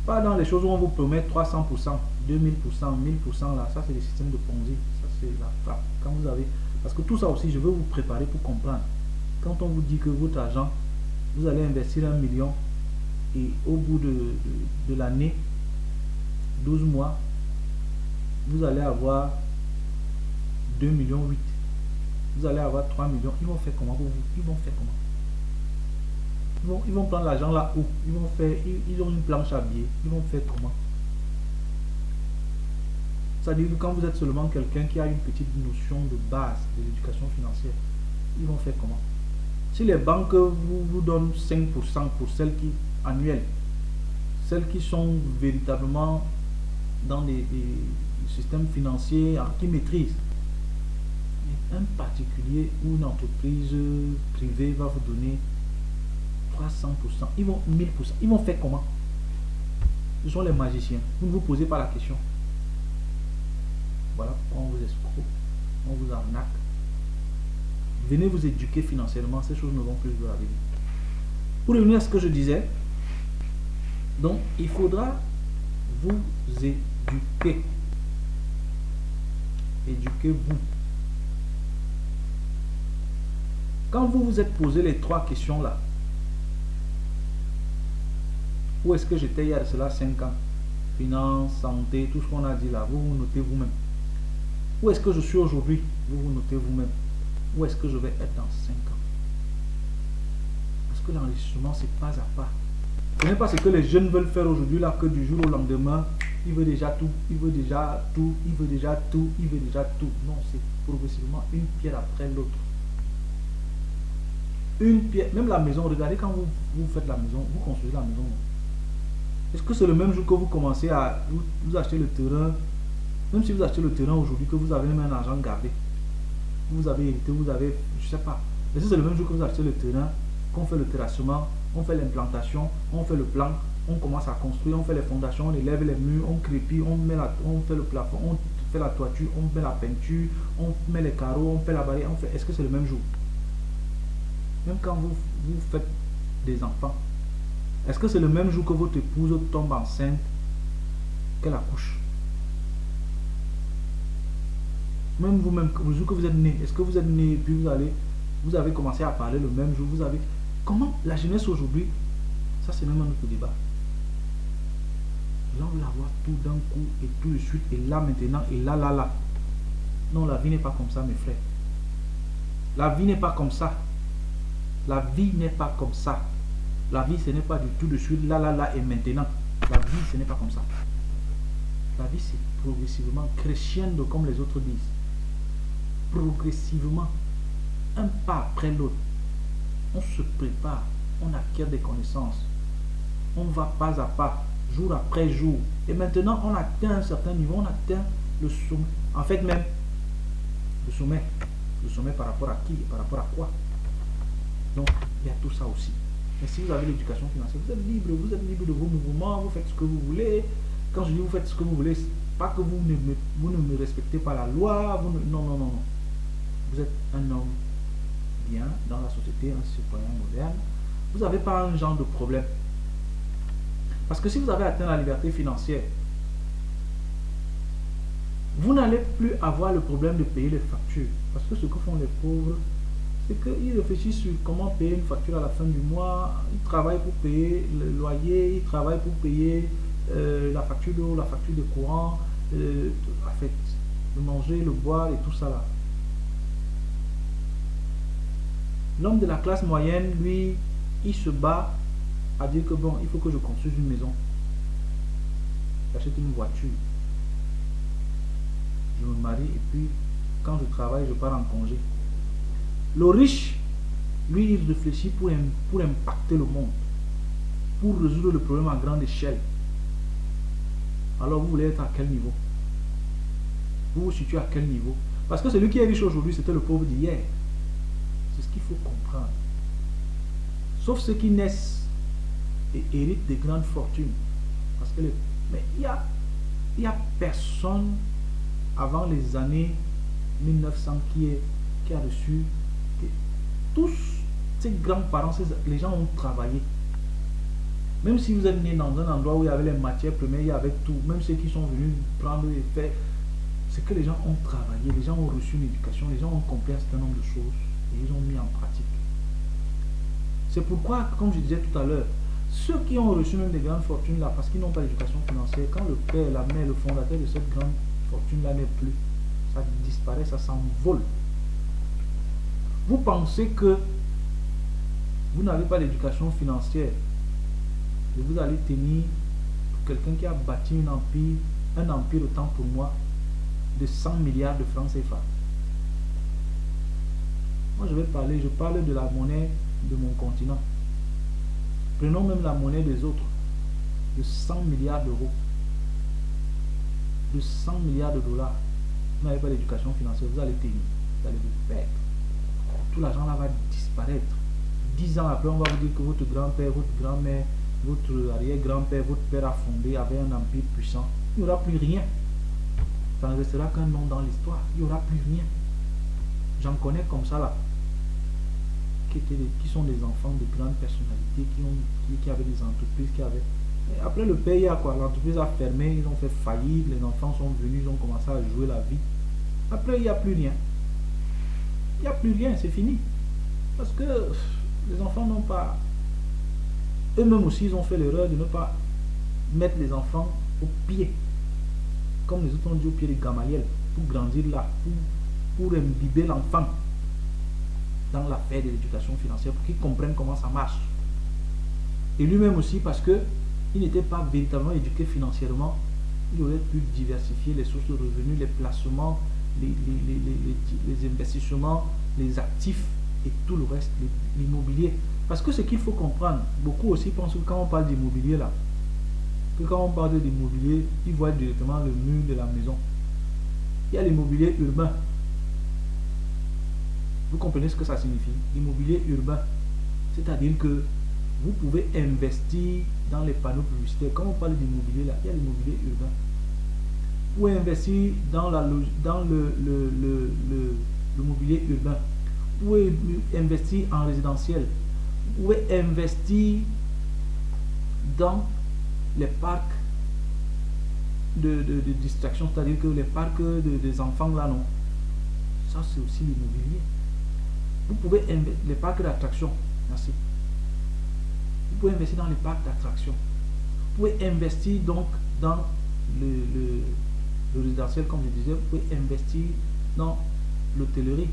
Pas dans les choses où on vous promet 300%, 2000%, 1000% là, ça c'est des systèmes de Ponzi, ça c'est la frappe. Quand vous avez, parce que tout ça aussi, je veux vous préparer pour comprendre. Quand on vous dit que votre argent, vous allez investir 1 million et au bout de l'année, 12 mois, vous allez avoir 2,8 millions. Vous allez avoir 3 millions. Ils vont faire comment pour vous? Ils vont faire comment? Ils vont prendre l'argent là où? Ils ont une planche à billets. Ils vont faire comment? C'est-à-dire que quand vous êtes seulement quelqu'un qui a une petite notion de base de l'éducation financière, ils vont faire comment? Si les banques vous donnent 5% pour celles qui annuelles, celles qui sont véritablement dans des systèmes financiers qui maîtrisent, un particulier ou une entreprise privée va vous donner 300%, ils vont 1000%, ils vont faire comment? Ce sont les magiciens. Vous ne vous posez pas la question. Voilà pourquoi on vous escroque, on vous arnaque. Venez vous éduquer financièrement, ces choses ne vont plus vous arriver. Pour revenir à ce que je disais, donc il faudra vous éduquer. Éduquez-vous. Quand vous vous êtes posé les 3 questions là, où est-ce que j'étais il y a de cela 5 ans? Finance, santé, tout ce qu'on a dit là, vous vous notez vous-même. Où est-ce que je suis aujourd'hui? Vous vous notez vous-même. Où est-ce que je vais être dans 5 ans? Parce que l'enrichissement, c'est pas à pas. Ce n'est pas ce que les jeunes veulent faire aujourd'hui là, que du jour au lendemain, il veut déjà tout, il veut déjà tout, il veut déjà tout, il veut déjà tout. Non, c'est progressivement une pierre après l'autre. Une pierre, même la maison, regardez quand vous faites la maison, vous construisez la maison. Est-ce que c'est le même jour que vous commencez à vous acheter le terrain? Même si vous achetez le terrain aujourd'hui, que vous avez même un argent gardé, vous avez hérité, vous avez, je sais pas. Est-ce que c'est le même jour que vous achetez le terrain, qu'on fait le terrassement, on fait l'implantation, on fait le plan, on commence à construire, on fait les fondations, on élève les murs, on crépit, on fait le plafond, on fait la toiture, on met la peinture, on met les carreaux, on fait la barrière, on fait. Est-ce que c'est le même jour? Même quand vous faites des enfants, est-ce que c'est le même jour que votre épouse tombe enceinte qu'elle accouche? Même vous-même, le jour que vous êtes né, est-ce que vous êtes né et puis vous avez commencé à parler le même jour? Comment la jeunesse aujourd'hui, ça c'est même un autre débat. Les gens veulent avoir tout d'un coup et tout de suite et là maintenant et là. Non, la vie n'est pas comme ça, mes frères. La vie n'est pas comme ça. La vie n'est pas comme ça. La vie, ce n'est pas du tout de suite, là et maintenant. La vie, ce n'est pas comme ça. La vie, c'est progressivement, crescendo, comme les autres disent. Progressivement, un pas après l'autre. On se prépare, on acquiert des connaissances. On va pas à pas, jour après jour. Et maintenant, on atteint un certain niveau, on atteint le sommet. En fait, même, le sommet. Le sommet par rapport à qui et par rapport à quoi? Donc, il y a tout ça aussi. Mais si vous avez l'éducation financière, vous êtes libre de vos mouvements, vous faites ce que vous voulez. Quand je dis vous faites ce que vous voulez, pas que vous ne me respectez pas la loi, non. Vous êtes un homme bien dans la société, un citoyen moderne. Vous n'avez pas un genre de problème. Parce que si vous avez atteint la liberté financière, vous n'allez plus avoir le problème de payer les factures. Parce que ce que font les pauvres, c'est qu'ils réfléchissent sur comment payer une facture à la fin du mois. Ils travaillent pour payer le loyer, ils travaillent pour payer la facture d'eau, la facture de courant, en fait, le manger, le boire et tout ça là. L'homme de la classe moyenne, lui, il se bat à dire que bon, il faut que je construise une maison. J'achète une voiture. Je me marie et puis quand je travaille, je pars en congé. Le riche, lui, il réfléchit pour impacter le monde, pour résoudre le problème à grande échelle. Alors vous voulez être à quel niveau? Vous vous situez à quel niveau? Parce que celui qui est riche aujourd'hui, c'était le pauvre d'hier. C'est ce qu'il faut comprendre. Sauf ceux qui naissent et héritent des grandes fortunes. Parce que mais il y a personne avant les années 1900 qui a reçu. Tous ces grands-parents, les gens ont travaillé. Même si vous êtes né dans un endroit où il y avait les matières premières, il y avait tout. Même ceux qui sont venus prendre et faire, c'est que les gens ont travaillé, les gens ont reçu une éducation, les gens ont compris un certain nombre de choses et ils ont mis en pratique. C'est pourquoi, comme je disais tout à l'heure, ceux qui ont reçu même des grandes fortunes là, parce qu'ils n'ont pas d'éducation financière, quand le père, la mère, le fondateur de cette grande fortune là n'est plus, ça disparaît, ça s'envole. Vous pensez que vous n'avez pas d'éducation financière et vous allez tenir pour quelqu'un qui a bâti un empire autant pour moi de 100 milliards de francs CFA. Moi je parle de la monnaie de mon continent. Prenons même la monnaie des autres, de 100 milliards d'euros, de 100 milliards de dollars. Vous n'avez pas d'éducation financière, vous allez tenir, vous allez vous perdre. Tout l'argent là va disparaître. 10 ans après, on va vous dire que votre grand-père, votre grand-mère, votre arrière-grand-père, votre père a fondé, avait un empire puissant. Il n'y aura plus rien. Ça ne restera qu'un nom dans l'histoire. Il n'y aura plus rien. J'en connais comme ça là. Qui sont des enfants de grandes personnalités, qui avaient des entreprises, qui avaient. Et après le père, il y a quoi? L'entreprise a fermé, ils ont fait faillite, les enfants sont venus, ils ont commencé à jouer la vie. Après, il n'y a plus rien. Il n'y a plus rien, c'est fini. Parce que les enfants n'ont pas... Eux-mêmes aussi, ils ont fait l'erreur de ne pas mettre les enfants au pied. Comme les autres ont dit, au pied de Gamaliel. Pour grandir là. Pour imbiber l'enfant dans l'affaire de l'éducation financière. Pour qu'il comprenne comment ça marche. Et lui-même aussi parce que il n'était pas véritablement éduqué financièrement. Il aurait pu diversifier les sources de revenus, les placements, les investissements, les actifs et tout le reste, l'immobilier. Parce que ce qu'il faut comprendre, beaucoup aussi pensent que quand on parle d'immobilier là, que quand on parle d'immobilier, ils voient directement le mur de la maison. Il y a l'immobilier urbain. Vous comprenez ce que ça signifie? Immobilier urbain. C'est-à-dire que vous pouvez investir dans les panneaux publicitaires. Quand on parle d'immobilier là, il y a l'immobilier urbain. Vous pouvez investir dans l'immobilier urbain. Vous pouvez investir en résidentiel. Vous pouvez investir dans les parcs de distraction, c'est-à-dire que les parcs des enfants là, non. Ça, c'est aussi l'immobilier. Vous pouvez investir les parcs d'attraction. Merci. Vous pouvez investir dans les parcs d'attraction. Vous pouvez investir donc dans le résidentiel, comme je disais. Vous pouvez investir dans l'hôtellerie.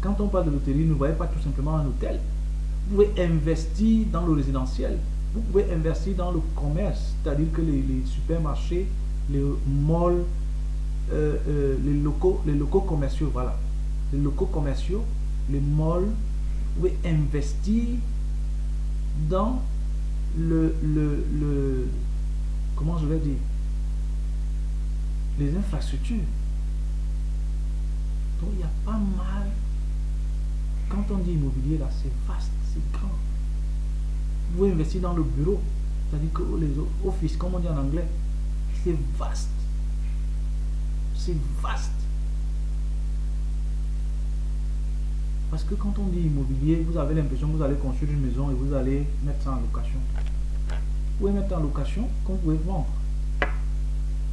Quand on parle de l'hôtellerie, ne voyez pas tout simplement un hôtel. Vous pouvez investir dans le résidentiel. Vous pouvez investir dans le commerce, c'est-à-dire que les supermarchés, les malls, les locaux commerciaux, voilà. Les locaux commerciaux, les malls, vous pouvez investir dans comment je vais dire, les infrastructures. Donc il y a pas mal. Quand on dit immobilier là, c'est vaste, c'est grand. Vous pouvez investir dans le bureau, c'est-à-dire que les offices, comme on dit en anglais, c'est vaste. C'est vaste. Parce que quand on dit immobilier, vous avez l'impression que vous allez construire une maison et vous allez mettre ça en location. Vous pouvez mettre en location comme vous pouvez vendre.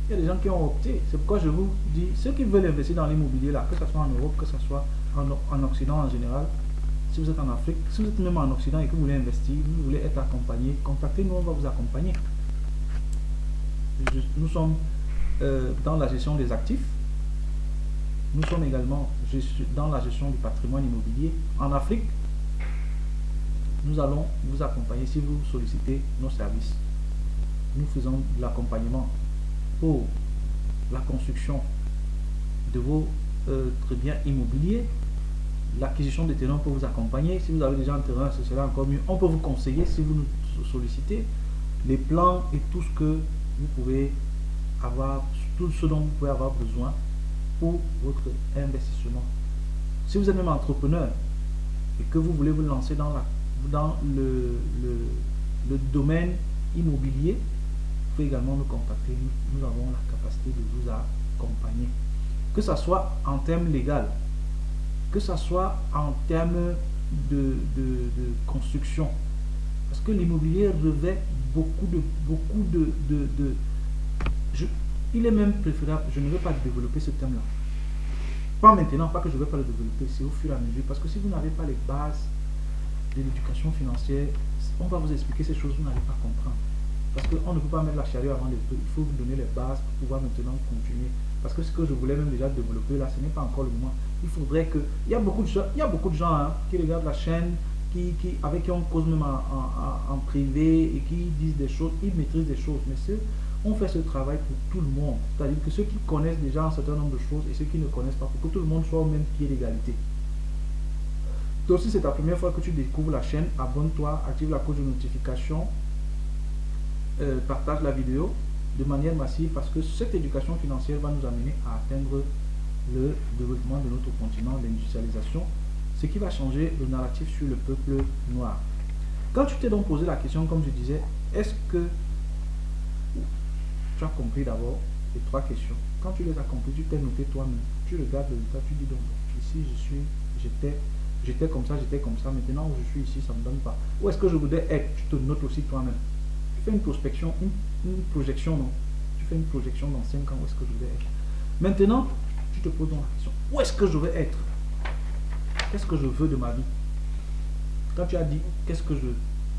Il y a des gens qui ont opté. C'est pourquoi je vous dis, ceux qui veulent investir dans l'immobilier là, que ce soit en Europe, que ce soit en Occident en général, si vous êtes en Afrique, si vous êtes même en Occident et que vous voulez investir, vous voulez être accompagné, contactez-nous, on va vous accompagner. Nous sommes dans la gestion des actifs. Nous sommes également dans la gestion du patrimoine immobilier. En Afrique, nous allons vous accompagner si vous sollicitez nos services. Nous faisons de l'accompagnement pour la construction de vos biens immobiliers, l'acquisition des terrains pour vous accompagner. Si vous avez déjà un terrain, ce sera encore mieux. On peut vous conseiller si vous nous sollicitez les plans et tout ce que vous pouvez avoir, tout ce dont vous pouvez avoir besoin pour votre investissement. Si vous êtes même entrepreneur et que vous voulez vous lancer dans le domaine immobilier, vous pouvez également nous contacter. Nous avons la capacité de vous accompagner. Que ce soit en termes légaux, que ce soit en termes de construction. Parce que l'immobilier revêt il est même préférable, je ne veux pas développer ce thème-là. Pas maintenant, pas que je ne vais pas le développer, c'est au fur et à mesure. Parce que si vous n'avez pas les bases de l'éducation financière, on va vous expliquer ces choses, vous n'allez pas comprendre. Parce qu'on ne peut pas mettre la charrue avant les bœufs. Il faut vous donner les bases pour pouvoir maintenant continuer. Parce que ce que je voulais même déjà développer là, ce n'est pas encore le moment. Il faudrait que... Il y a beaucoup de gens hein, qui regardent la chaîne, avec qui on cause même en privé et qui disent des choses, ils maîtrisent des choses. Mais on fait ce travail pour tout le monde. C'est-à-dire que ceux qui connaissent déjà un certain nombre de choses et ceux qui ne connaissent pas, pour que tout le monde soit au même pied d'égalité. Donc si c'est ta première fois que tu découvres la chaîne, abonne-toi, active la cloche de notification, partage la vidéo de manière massive parce que cette éducation financière va nous amener à atteindre le développement de notre continent, l'industrialisation, ce qui va changer le narratif sur le peuple noir. Quand tu t'es donc posé la question, comme je disais, est-ce que tu as compris d'abord les trois questions? Quand tu les as compris, tu t'es noté toi-même, tu regardes le résultat, tu dis donc, ici j'étais comme ça, maintenant je suis ici, ça ne me donne pas. Où est-ce que je voudrais être? Tu te notes aussi toi-même. Tu fais une prospection, une projection, non? Tu fais une projection dans 5 ans, où est-ce que je voudrais être? Maintenant, tu te poses donc la question, où est-ce que je veux être? Qu'est-ce que je veux de ma vie? Quand tu as dit,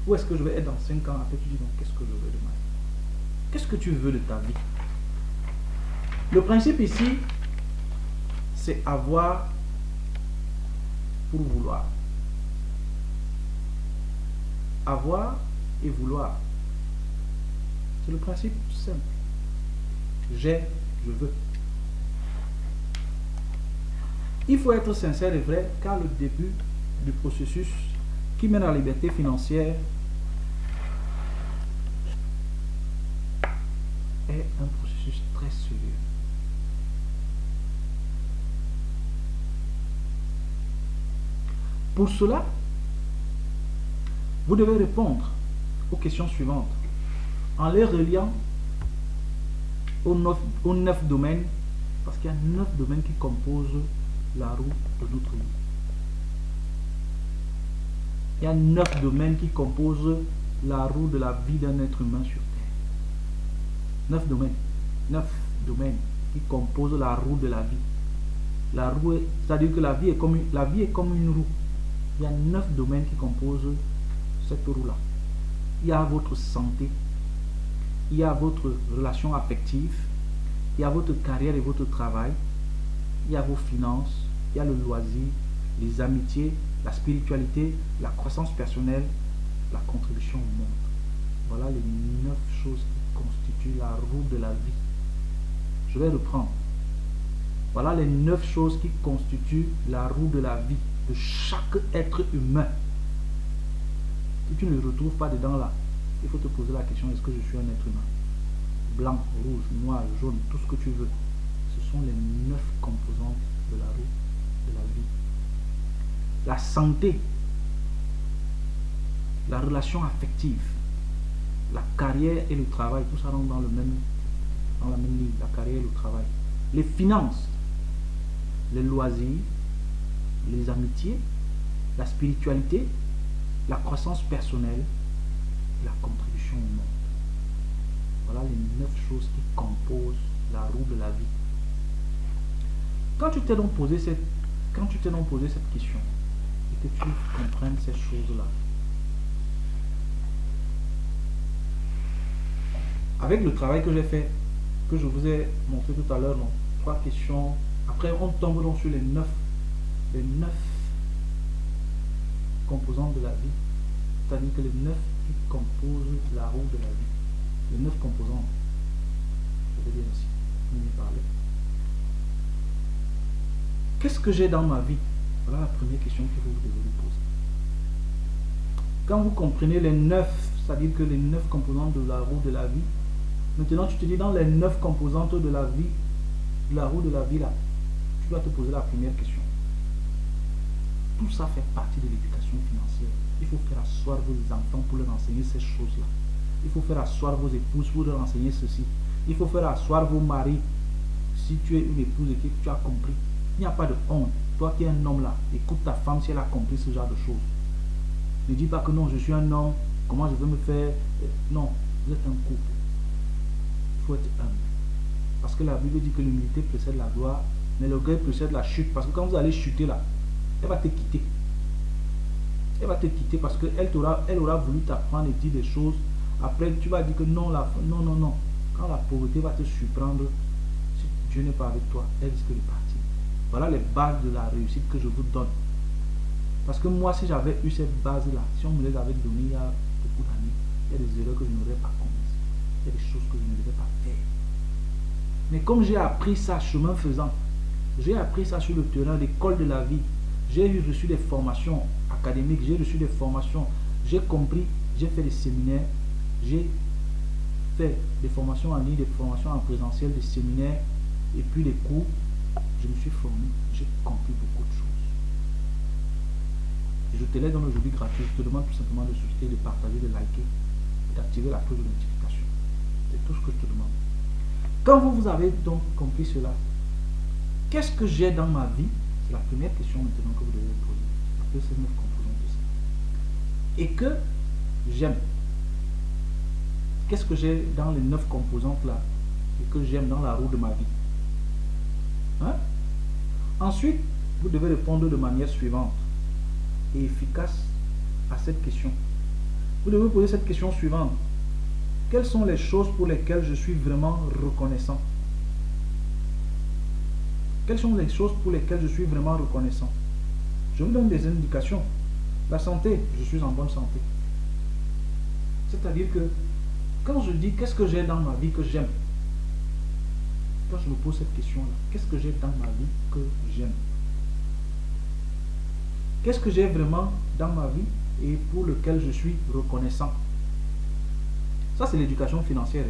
où est-ce que je vais être dans 5 ans? Après tu dis, donc, qu'est-ce que je veux de ma vie? Qu'est-ce que tu veux de ta vie? Le principe ici, c'est avoir pour vouloir. Avoir et vouloir. C'est le principe simple. J'ai, je veux. Il faut être sincère et vrai, car le début du processus qui mène à la liberté financière est un processus très sérieux. Pour cela, vous devez répondre aux questions suivantes en les reliant aux 9 domaines, parce qu'il y a 9 domaines qui composent la roue de notre vie. Il y a 9 domaines qui composent la roue de la vie d'un être humain sur Terre. 9 domaines. 9 domaines qui composent la roue de la vie. La roue, c'est-à-dire que la vie est comme une roue. Il y a 9 domaines qui composent cette roue-là. Il y a votre santé, il y a votre relation affective, il y a votre carrière et votre travail, il y a vos finances, il y a le loisir, les amitiés, la spiritualité, la croissance personnelle, la contribution au monde. Voilà les 9 choses qui constituent la roue de la vie. Je vais reprendre. Voilà les 9 choses qui constituent la roue de la vie de chaque être humain. Si tu ne le retrouves pas dedans là, il faut te poser la question, est-ce que je suis un être humain? Blanc, rouge, noir, jaune, tout ce que tu veux. Ce sont les 9 composantes de la roue de la vie. La santé, la relation affective, la carrière et le travail, tout ça rentre dans la même ligne, la carrière et le travail. Les finances, les loisirs, les amitiés, la spiritualité, la croissance personnelle, la contribution au monde. Voilà les 9 choses qui composent la roue de la vie. Quand tu t'es donc posé cette question et que tu comprennes ces choses-là, avec le travail que j'ai fait, que je vous ai montré tout à l'heure, donc 3 questions, après on tombe donc sur les 9 composantes de la vie, c'est-à-dire que les 9 qui composent la roue de la vie, les 9 composantes, je vais dire ainsi, on y parler. Qu'est-ce que j'ai dans ma vie? Voilà la première question que vous devez vous poser. Quand vous comprenez les 9, c'est-à-dire que les 9 composantes de la roue de la vie, maintenant tu te dis dans les 9 composantes de la vie, de la roue de la vie là, tu dois te poser la première question. Tout ça fait partie de l'éducation financière. Il faut faire asseoir vos enfants pour leur enseigner ces choses-là. Il faut faire asseoir vos épouses pour leur enseigner ceci. Il faut faire asseoir vos maris si tu es une épouse et que tu as compris. Il n'y a pas de honte. Toi qui es un homme là, écoute ta femme si elle a compris ce genre de choses. Ne dis pas que non, je suis un homme, comment je vais me faire... Non, vous êtes un couple. Il faut être humble. Parce que la Bible dit que l'humilité précède la gloire, mais l'orgueil précède la chute. Parce que quand vous allez chuter là, elle va te quitter. Elle va te quitter parce qu'elle aura voulu t'apprendre et dire des choses. Après, tu vas dire que non, non. Quand la pauvreté va te surprendre, si Dieu n'est pas avec toi, elle risque de partir. Voilà les bases de la réussite que je vous donne. Parce que moi, si j'avais eu cette base-là, si on me les avait données il y a beaucoup d'années, il y a des erreurs que je n'aurais pas commises. Il y a des choses que je ne devais pas faire. Mais comme j'ai appris ça chemin faisant, j'ai appris ça sur le terrain, l'école de la vie, j'ai reçu des formations académiques, j'ai reçu des formations, j'ai compris, j'ai fait des séminaires, j'ai fait des formations en ligne, des formations en présentiel, des séminaires et puis des cours. Je me suis formé, j'ai compris beaucoup de choses. Je te les donne aujourd'hui gratuit. Je te demande tout simplement de souscrire, de partager, de liker, d'activer la cloche de notification. C'est tout ce que je te demande. Quand vous avez donc compris cela, qu'est-ce que j'ai dans ma vie? C'est la première question maintenant que vous devez vous poser. La de ces 9 composantes de ça. Et que j'aime. Qu'est-ce que j'ai dans les 9 composantes là et que j'aime dans la roue de ma vie? Hein? Ensuite, vous devez répondre de manière suivante et efficace à cette question. Vous devez poser cette question suivante. Quelles sont les choses pour lesquelles je suis vraiment reconnaissant? Quelles sont les choses pour lesquelles je suis vraiment reconnaissant? Je vous donne des indications. La santé, je suis en bonne santé. C'est-à-dire que quand je dis qu'est-ce que j'ai dans ma vie que j'aime, quand je me pose cette question-là, qu'est-ce que j'ai dans ma vie que j'aime? Qu'est-ce que j'ai vraiment dans ma vie et pour lequel je suis reconnaissant? Ça, c'est l'éducation financière.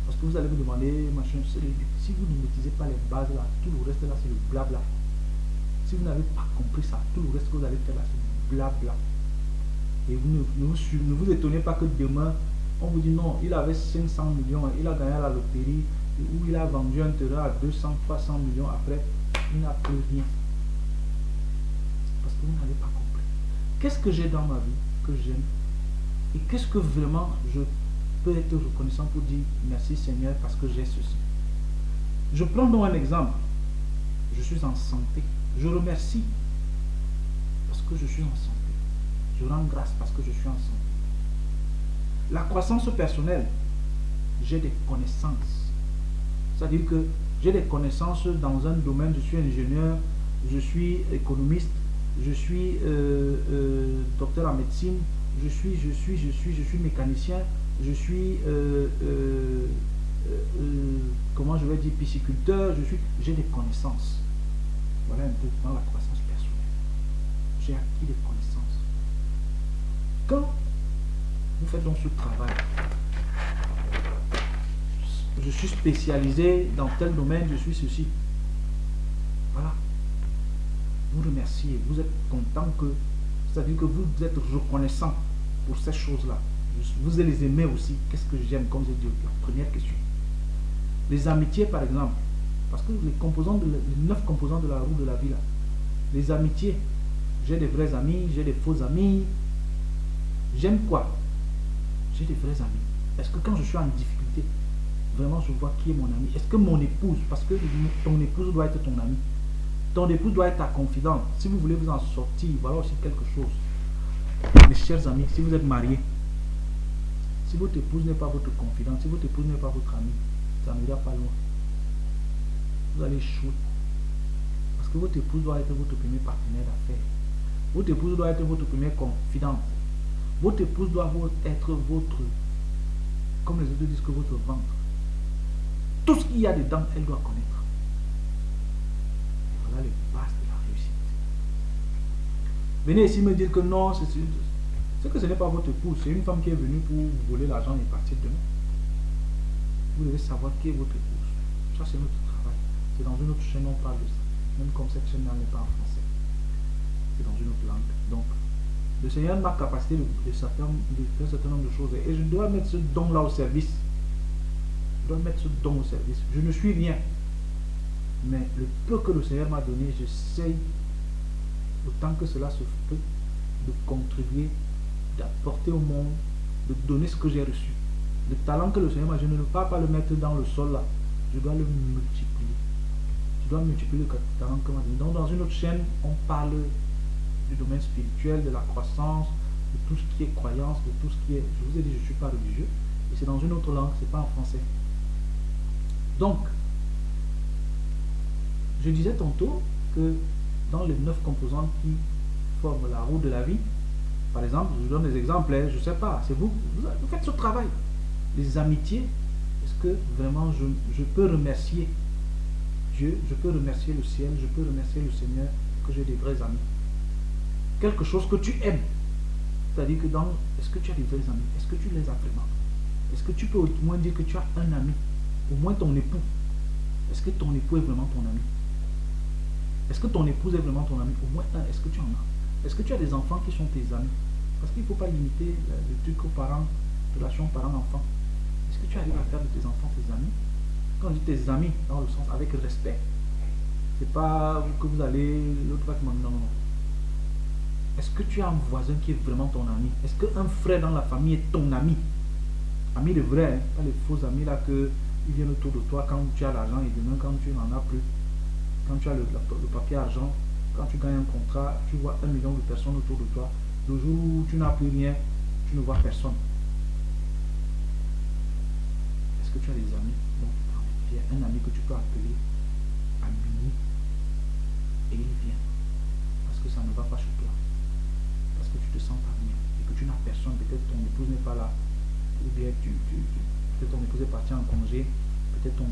Parce que vous allez me demander, machin, si vous ne maîtrisez pas les bases là, tout le reste là, c'est le blabla. Si vous n'avez pas compris ça, tout le reste que vous allez faire là, c'est du blabla. Et vous ne vous étonnez pas que demain, on vous dit non, il avait 500 millions, il a gagné à la loterie, ou il a vendu un terrain à 200, 300 millions, après, il n'a plus rien. Parce que vous n'avez pas compris. Qu'est-ce que j'ai dans ma vie que j'aime? Et qu'est-ce que vraiment je peux être reconnaissant pour dire merci Seigneur parce que j'ai ceci? Je prends donc un exemple. Je suis en santé. Je remercie parce que je suis en santé. Je rends grâce parce que je suis en santé. La croissance personnelle, j'ai des connaissances. C'est-à-dire que j'ai des connaissances dans un domaine, je suis ingénieur, je suis économiste, je suis docteur en médecine, je suis mécanicien, je suis, comment je vais dire, pisciculteur, j'ai des connaissances. Voilà un peu dans la croissance personnelle. J'ai acquis des connaissances. Quand vous faites donc ce travail, je suis spécialisé dans tel domaine, je suis ceci. Voilà. Vous remerciez, vous êtes content que, c'est-à-dire que vous êtes reconnaissant pour ces choses-là. Vous les aimez aussi. Qu'est-ce que j'aime, comme j'ai dit, la première question. Les amitiés, par exemple, parce que les 9 composants de la roue de la vie, là, les amitiés, j'ai des vrais amis, j'ai des faux amis. J'aime quoi? J'ai des vrais amis. Est-ce que quand je suis en difficulté, vraiment je vois qui est mon ami? Est-ce que mon épouse, parce que ton épouse doit être ton ami, ton épouse doit être ta confidente. Si vous voulez vous en sortir, voilà aussi quelque chose. Mes chers amis, si vous êtes mariés, si votre épouse n'est pas votre confidente, si votre épouse n'est pas votre ami, ça n'ira pas loin. Vous allez échouer. Parce que votre épouse doit être votre premier partenaire d'affaires. Votre épouse doit être votre première confidente. Votre épouse doit être votre, comme les autres disent, que votre ventre. Tout ce qu'il y a dedans, elle doit connaître. Et voilà les bases de la réussite. Venez ici me dire que non, c'est que ce n'est pas votre épouse, c'est une femme qui est venue pour vous voler l'argent et partir demain. Vous devez savoir qui est votre épouse. Ça, c'est notre travail. C'est dans une autre chaîne, on parle de ça. Même comme cette chaîne n'est pas en français. C'est dans une autre langue. Donc, le Seigneur m'a capacité de faire un certain nombre de choses. Et je dois mettre ce don-là au service. Je dois mettre ce don au service. Je ne suis rien. Mais le peu que le Seigneur m'a donné, j'essaye, autant que cela se peut, de contribuer, d'apporter au monde, de donner ce que j'ai reçu. Le talent que le Seigneur m'a, je ne peux pas le mettre dans le sol là. Je dois le multiplier. Je dois multiplier le talent que m'a donné. Donc dans une autre chaîne, on parle du domaine spirituel, de la croissance, de tout ce qui est croyance, de tout ce qui est... Je vous ai dit, je ne suis pas religieux. Et c'est dans une autre langue, c'est pas en français. Donc, je disais tantôt que dans les 9 composantes qui forment la roue de la vie, par exemple, je vous donne des exemples, je ne sais pas, c'est vous faites ce travail. Les amitiés, est-ce que vraiment je peux remercier Dieu, je peux remercier le ciel, je peux remercier le Seigneur que j'ai des vrais amis. Quelque chose que tu aimes, c'est-à-dire que est-ce que tu as des vrais amis? Est-ce que tu les as vraiment? Est-ce que tu peux au moins dire que tu as un ami? Au moins ton époux. Est-ce que ton époux est vraiment ton ami? Est-ce que ton épouse est vraiment ton ami? Au moins un, est-ce que tu en as? Est-ce que tu as des enfants qui sont tes amis? Parce qu'il ne faut pas limiter le truc aux parents, relation parent-enfant. Est-ce que tu arrives à faire de tes enfants tes amis? Quand je dis tes amis, dans le sens avec respect, c'est pas que vous allez, l'autre va te demander non. Est-ce que tu as un voisin qui est vraiment ton ami? Est-ce qu'un frère dans la famille est ton ami? Ami de vrai, hein, pas les faux amis là que ils viennent autour de toi quand tu as l'argent et demain quand tu n'en as plus. Quand tu as le papier argent, quand tu gagnes un contrat, tu vois 1 million de personnes autour de toi. Le jour où tu n'as plus rien, tu ne vois personne. Est-ce que tu as des amis dont tu peux en fier? Un ami que tu peux appeler à minuit et il vient. Parce que ça ne va pas chez toi. Parce que tu te sens pas bien et que tu n'as personne. Peut-être ton épouse n'est pas là. Ou bien peut-être ton épouse est partie en congé. Peut-être ton...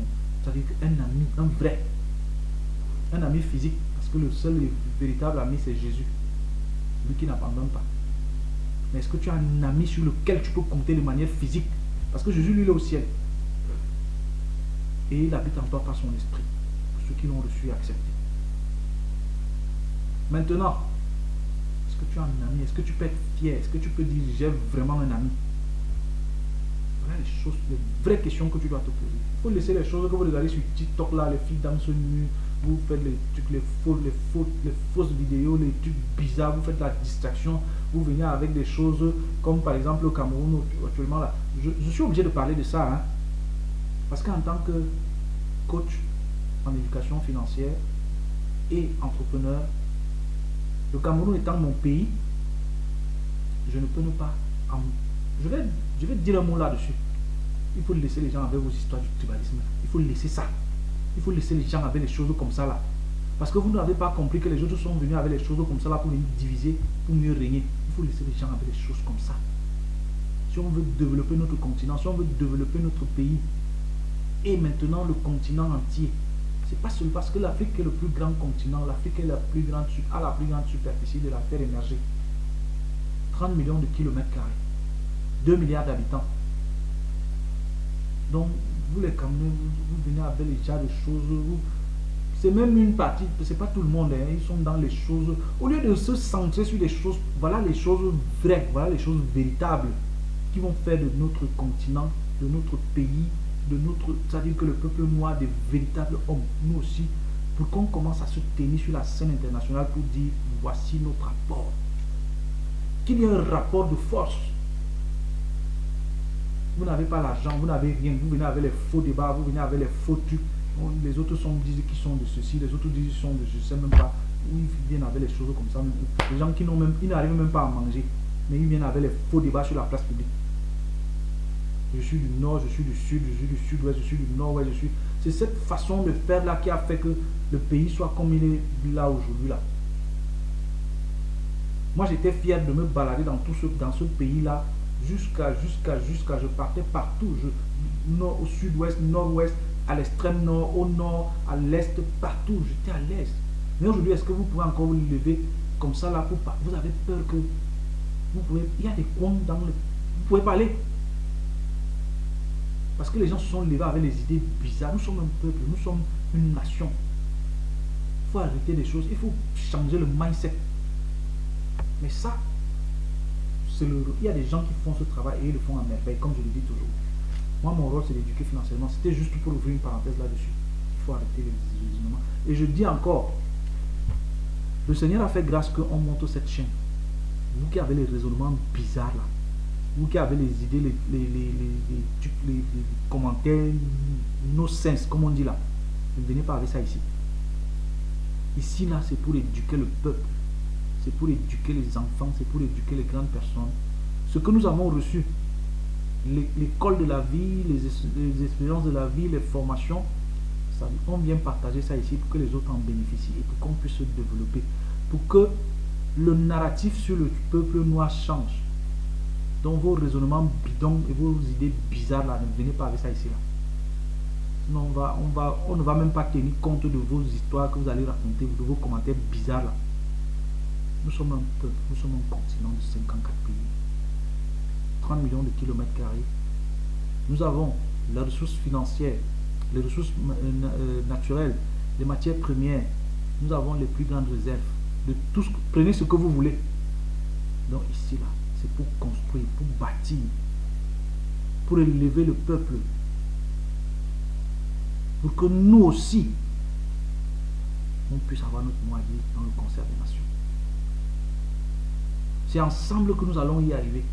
Ça veut dire qu'un ami, un vrai, un ami physique, parce que le seul et véritable ami c'est Jésus, lui qui n'abandonne pas. Mais est-ce que tu as un ami sur lequel tu peux compter de manière physique? Parce que Jésus lui il est au ciel et il habite en toi par son esprit, pour ceux qui l'ont reçu et accepté. Maintenant, est-ce que tu as un ami? Est-ce que tu peux être fier? Est-ce que tu peux dire j'ai vraiment un ami? Voilà les choses, les vraies questions que tu dois te poser. Il faut laisser les choses que vous regardez sur TikTok là, les filles dansent nues, vous faites les trucs, les fausses vidéos, les trucs bizarres, vous faites la distraction, vous venez avec des choses comme par exemple au Cameroun actuellement là. Je suis obligé de parler de ça, hein, parce qu'en tant que coach en éducation financière et entrepreneur, le Cameroun étant mon pays, je ne peux ne pas... Je vais dire un mot là-dessus. Il faut laisser les gens avec vos histoires du tribalisme. Il faut laisser ça. Il faut laisser les gens avec les choses comme ça là. Parce que vous n'avez pas compris que les autres sont venus avec les choses comme ça là pour venir diviser, pour mieux régner. Il faut laisser les gens avec les choses comme ça. Si on veut développer notre continent, si on veut développer notre pays, et maintenant le continent entier, c'est pas seulement parce que l'Afrique est le plus grand continent, l'Afrique est a la plus grande superficie de la terre émergée. 30 millions de kilomètres carrés. 2 milliards d'habitants. Donc, vous les Camerounais, vous venez avec les gens de choses. C'est même une partie, c'est pas tout le monde, hein, ils sont dans les choses. Au lieu de se centrer sur les choses, voilà les choses vraies, voilà les choses véritables qui vont faire de notre continent, de notre pays, de notre. C'est-à-dire que le peuple noir des véritables hommes, nous aussi, pour qu'on commence à se tenir sur la scène internationale pour dire voici notre rapport. Qu'il y ait un rapport de force. Vous n'avez pas l'argent, vous n'avez rien, vous venez avec les faux débats, vous venez avec les faux trucs. Les autres disent qu'ils sont de ceci, les autres disent qu'ils sont de je sais même pas. Ils viennent avec les choses comme ça. Les gens qui n'arrivent même pas à manger, mais ils viennent avec les faux débats sur la place publique. Je suis du nord, je suis du sud, je suis du sud-ouest, je suis du nord-ouest, je suis. C'est cette façon de faire là qui a fait que le pays soit comme il est là aujourd'hui là. Moi j'étais fier de me balader dans ce pays là. Jusqu'à je partais partout, nord, au sud-ouest, nord-ouest, à l'extrême nord, au nord, à l'est, partout, j'étais à l'aise. Mais aujourd'hui, est-ce que vous pouvez encore vous lever comme ça là pour pas? Vous avez peur que vous pouvez, il y a des coins dans le, vous pouvez pas aller. Parce que les gens se sont levés avec les idées bizarres. Nous sommes un peuple, nous sommes une nation. Il faut arrêter des choses, il faut changer le mindset. Mais ça, il y a des gens qui font ce travail et ils le font à merveille, comme je le dis toujours. Moi, mon rôle, c'est d'éduquer financièrement. C'était juste pour ouvrir une parenthèse là-dessus. Il faut arrêter les raisonnements. Et je dis encore, le Seigneur a fait grâce qu'on monte cette chaîne. Vous qui avez les raisonnements bizarres là, vous qui avez les idées, les commentaires, no sense, comme on dit là, ne venez pas avec ça ici. Ici, là, c'est pour éduquer le peuple. C'est pour éduquer les enfants, c'est pour éduquer les grandes personnes. Ce que nous avons reçu, l'école de la vie, les expériences de la vie, les formations, ça, on vient partager ça ici pour que les autres en bénéficient et pour qu'on puisse se développer, pour que le narratif sur le peuple noir change. Donc vos raisonnements bidons et vos idées bizarres là, ne venez pas avec ça ici là. Sinon on ne va même pas tenir compte de vos histoires que vous allez raconter, de vos commentaires bizarres là. Nous sommes un peuple, nous sommes un continent de 54 pays, 30 millions de kilomètres carrés. Nous avons les ressources financières, les ressources naturelles, les matières premières. Nous avons les plus grandes réserves de tout. Prenez ce que vous voulez. Donc ici là, c'est pour construire, pour bâtir, pour élever le peuple, pour que nous aussi, on puisse avoir notre mot à dire dans le concert des nations. C'est ensemble que nous allons y arriver.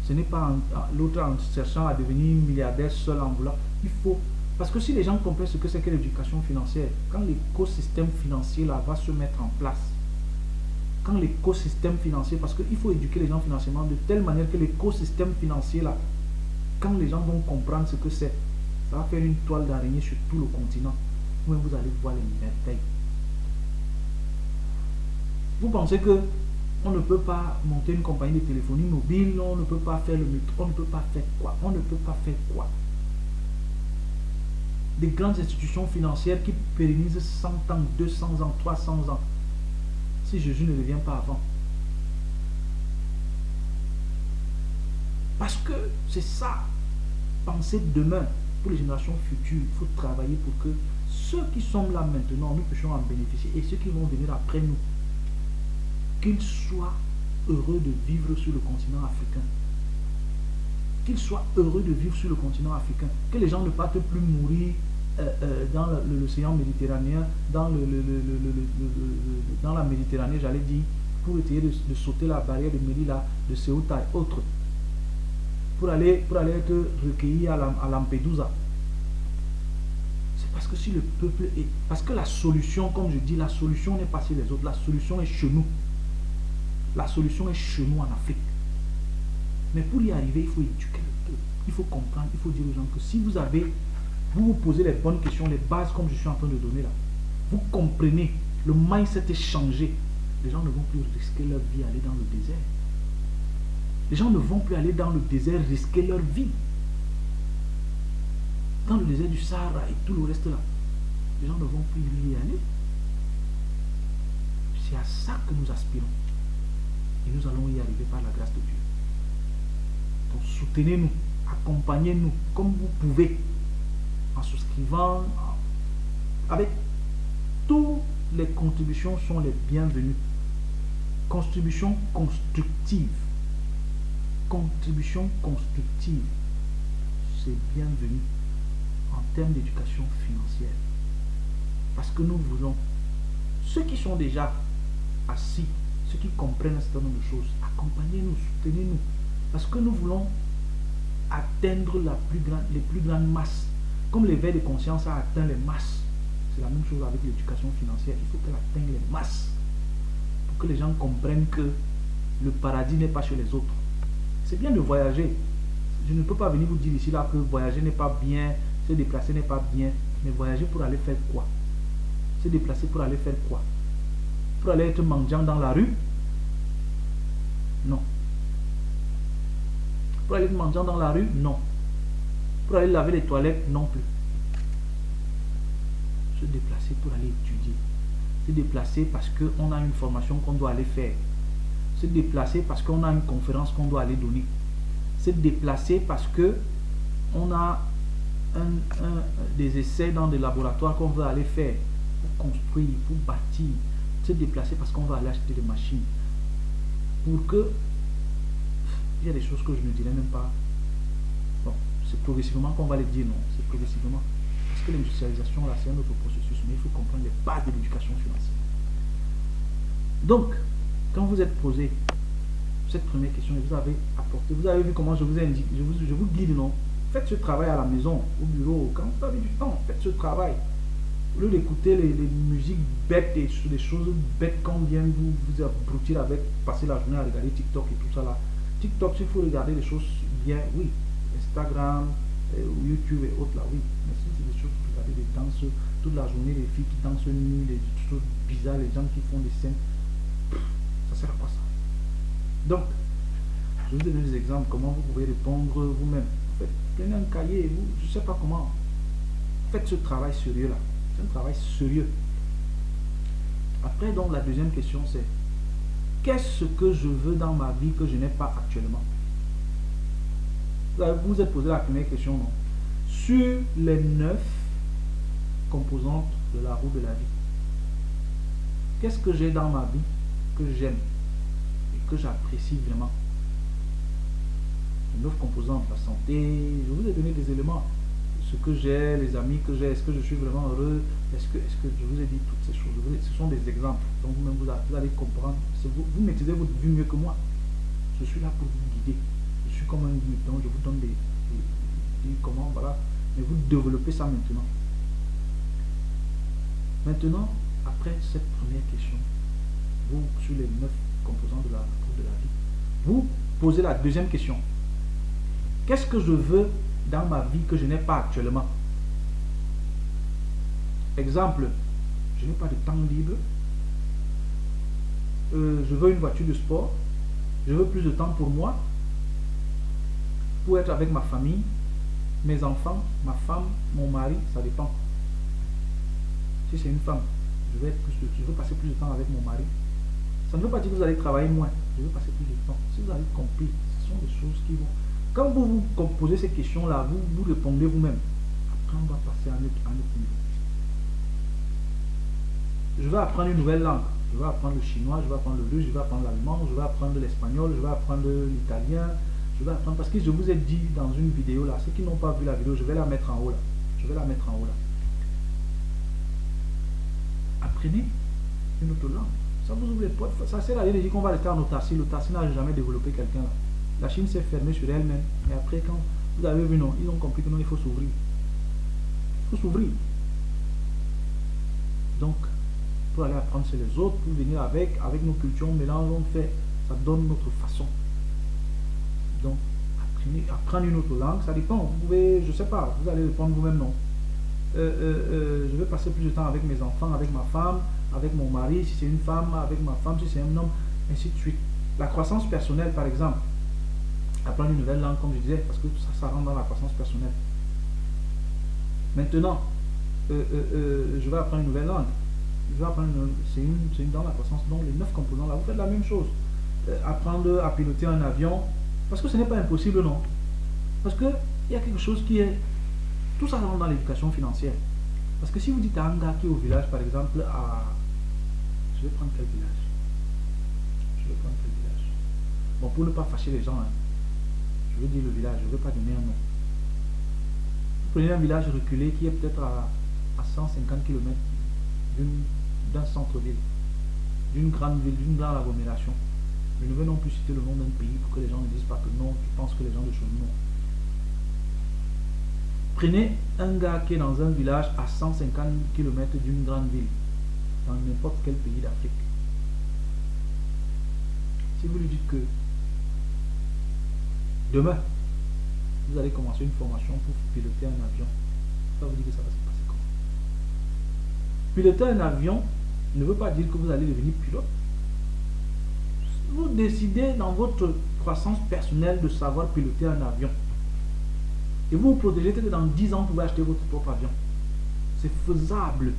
Ce n'est pas l'autre en cherchant à devenir milliardaire seul en voulant. Il faut. Parce que si les gens comprennent ce que c'est que l'éducation financière, quand l'écosystème financier là va se mettre en place, quand l'écosystème financier, parce qu'il faut éduquer les gens financièrement de telle manière que l'écosystème financier là, quand les gens vont comprendre ce que c'est, ça va faire une toile d'araignée sur tout le continent. Où vous allez voir les merveilles. Vous pensez que on ne peut pas monter une compagnie de téléphonie mobile, on ne peut pas faire le métro, on ne peut pas faire quoi? On ne peut pas faire quoi? Des grandes institutions financières qui pérennisent 100 ans, 200 ans, 300 ans. Si Jésus ne revient pas avant. Parce que c'est ça. Penser demain pour les générations futures. Il faut travailler pour que ceux qui sont là maintenant, nous puissions en bénéficier. Et ceux qui vont venir après nous, qu'ils soient heureux de vivre sur le continent africain. Qu'ils soient heureux de vivre sur le continent africain. Que les gens ne partent plus mourir dans l'océan méditerranéen, dans la Méditerranée, j'allais dire, pour essayer de sauter la barrière de Melilla, de Ceuta et autres. Pour aller être recueillis à Lampedusa. C'est parce que si le peuple est... Parce que la solution, comme je dis, la solution n'est pas chez les autres, la solution est chez nous. La solution est chez nous en Afrique. Mais pour y arriver, il faut éduquer le peuple. Il faut comprendre, il faut dire aux gens que si vous posez les bonnes questions, les bases comme je suis en train de donner là, vous comprenez, le mindset est changé. Les gens ne vont plus risquer leur vie à aller dans le désert. Les gens ne vont plus aller dans le désert risquer leur vie. Dans le désert du Sahara et tout le reste là. Les gens ne vont plus y aller. C'est à ça que nous aspirons. Et nous allons y arriver par la grâce de Dieu. Donc soutenez-nous, accompagnez-nous comme vous pouvez, en souscrivant, avec toutes les contributions sont les bienvenues. Contribution constructive. Contribution constructive, c'est bienvenu en termes d'éducation financière. Parce que nous voulons, ceux qui sont déjà assis, ceux qui comprennent un certain nombre de choses, accompagnez-nous, soutenez-nous. Parce que nous voulons atteindre les plus grandes masses. Comme l'éveil de conscience a atteint les masses, c'est la même chose avec l'éducation financière. Il faut qu'elle atteigne les masses. Pour que les gens comprennent que le paradis n'est pas chez les autres. C'est bien de voyager. Je ne peux pas venir vous dire ici là que voyager n'est pas bien, se déplacer n'est pas bien. Mais voyager pour aller faire quoi? Se déplacer pour aller faire quoi? Pour aller être mendiant dans la rue? Non. Pour aller être mendiant dans la rue? Non. Pour aller laver les toilettes? Non plus. Se déplacer pour aller étudier. Se déplacer parce qu'on a une formation qu'on doit aller faire. Se déplacer parce qu'on a une conférence qu'on doit aller donner. Se déplacer parce que on a des essais dans des laboratoires qu'on veut aller faire. Pour construire, pour bâtir. Se déplacer parce qu'on va aller acheter des machines. Pour que... Il y a des choses que je ne dirais même pas. Bon, c'est progressivement qu'on va les dire, non. C'est progressivement. Parce que l'industrialisation, là, c'est un autre processus. Mais il faut comprendre les bases de l'éducation financière. Donc, quand vous êtes posé cette première question et vous avez apporté, vous avez vu comment je vous ai indiqué, je vous guide, non? Faites ce travail à la maison, au bureau, quand vous avez du temps, faites ce travail. Au lieu d'écouter les musiques bêtes et les choses bêtes qu'on vient vous abrutir avec, passer la journée à regarder TikTok et tout ça là. TikTok, s'il faut regarder les choses bien, oui. Instagram, YouTube et autres là, oui. Mais si c'est des choses pour regarder des danses, toute la journée, les filles qui dansent nues, les choses bizarres, les gens qui font des scènes. Ça sert à quoi ça? Donc, je vous donne des exemples, comment vous pouvez répondre vous-même. En fait, prenez un cahier, vous, je ne sais pas comment. Faites ce travail sérieux là. C'est un travail sérieux. Après, donc, la deuxième question c'est: qu'est-ce que je veux dans ma vie que je n'ai pas actuellement? Vous vous êtes posé la première question, non? Sur les 9 composantes de la roue de la vie, qu'est-ce que j'ai dans ma vie que j'aime et que j'apprécie vraiment? Les 9 composantes, la santé, je vous ai donné des éléments. ce que j'ai, les amis que j'ai, est-ce que je suis vraiment heureux, est-ce que je vous ai dit toutes ces choses, ce sont des exemples, donc vous-même vous allez comprendre, vous maîtrisez votre vie mieux que moi, je suis là pour vous guider, je suis comme un guide, donc je vous donne des comment, voilà, mais vous développez ça maintenant. Maintenant, après cette première question, vous, sur les 9 composants de la vie, vous posez la deuxième question. Qu'est-ce que je veux dans ma vie que je n'ai pas actuellement? Exemple, je n'ai pas de temps libre, je veux une voiture de sport, je veux plus de temps pour moi, pour être avec ma famille, mes enfants, ma femme, mon mari, ça dépend. Si c'est une femme, je veux passer plus de temps avec mon mari. Ça ne veut pas dire que vous allez travailler moins, je veux passer plus de temps. Si vous avez compris, ce sont des choses qui vont... Quand vous vous posez ces questions-là, vous répondez vous-même. Après, on va passer à un autre niveau. Je vais apprendre une nouvelle langue. Je vais apprendre le chinois, je vais apprendre le russe, je vais apprendre l'allemand, je vais apprendre l'espagnol, je vais apprendre l'italien. Je vais apprendre parce que je vous ai dit dans une vidéo là, ceux qui n'ont pas vu la vidéo, je vais la mettre en haut là. Je vais la mettre en haut là. Apprenez une autre langue. Ça vous ouvre les portes. Ça sert à rien de dire qu'on va rester en autarcie. L'autarcie n'a jamais développé quelqu'un là. La Chine s'est fermée sur elle-même. Et après, quand vous avez vu, non, ils ont compris que non, il faut s'ouvrir. Il faut s'ouvrir. Donc, pour aller apprendre chez les autres, pour venir avec nos cultures, on mélange, on fait, ça donne notre façon. Donc, apprendre une autre langue, ça dépend. Vous pouvez, je sais pas, vous allez répondre vous-même non. Je vais passer plus de temps avec mes enfants, avec ma femme, avec mon mari, si c'est une femme, avec ma femme, si c'est un homme, ainsi de suite. La croissance personnelle, par exemple, apprendre une nouvelle langue, comme je disais, parce que ça rentre dans la croissance personnelle. Maintenant, je vais apprendre une nouvelle langue. Je vais apprendre, c'est dans la croissance, donc les 9 composants là, vous faites la même chose. Apprendre à piloter un avion, parce que ce n'est pas impossible, non. Parce qu'il y a quelque chose qui est... Tout ça rentre dans l'éducation financière. Parce que si vous dites à un gars qui est au village, par exemple, à... Je vais prendre quel village? Bon, pour ne pas fâcher les gens, hein, je vais dire le village, je ne vais pas donner un nom. Vous prenez un village reculé qui est peut-être à 150 km d'un centre-ville, d'une grande ville, d'une grande agglomération. Je ne vais non plus citer le nom d'un pays pour que les gens ne disent pas que non, tu penses que les gens de choses non. Prenez un gars qui est dans un village à 150 km d'une grande ville, dans n'importe quel pays d'Afrique. Si vous lui dites que demain, vous allez commencer une formation pour piloter un avion, ça vous dit que ça va se passer comment? Piloter un avion ne veut pas dire que vous allez devenir pilote. Vous décidez dans votre croissance personnelle de savoir piloter un avion. Et vous vous protégez, peut-être dans 10 ans, vous pouvez acheter votre propre avion. C'est faisable.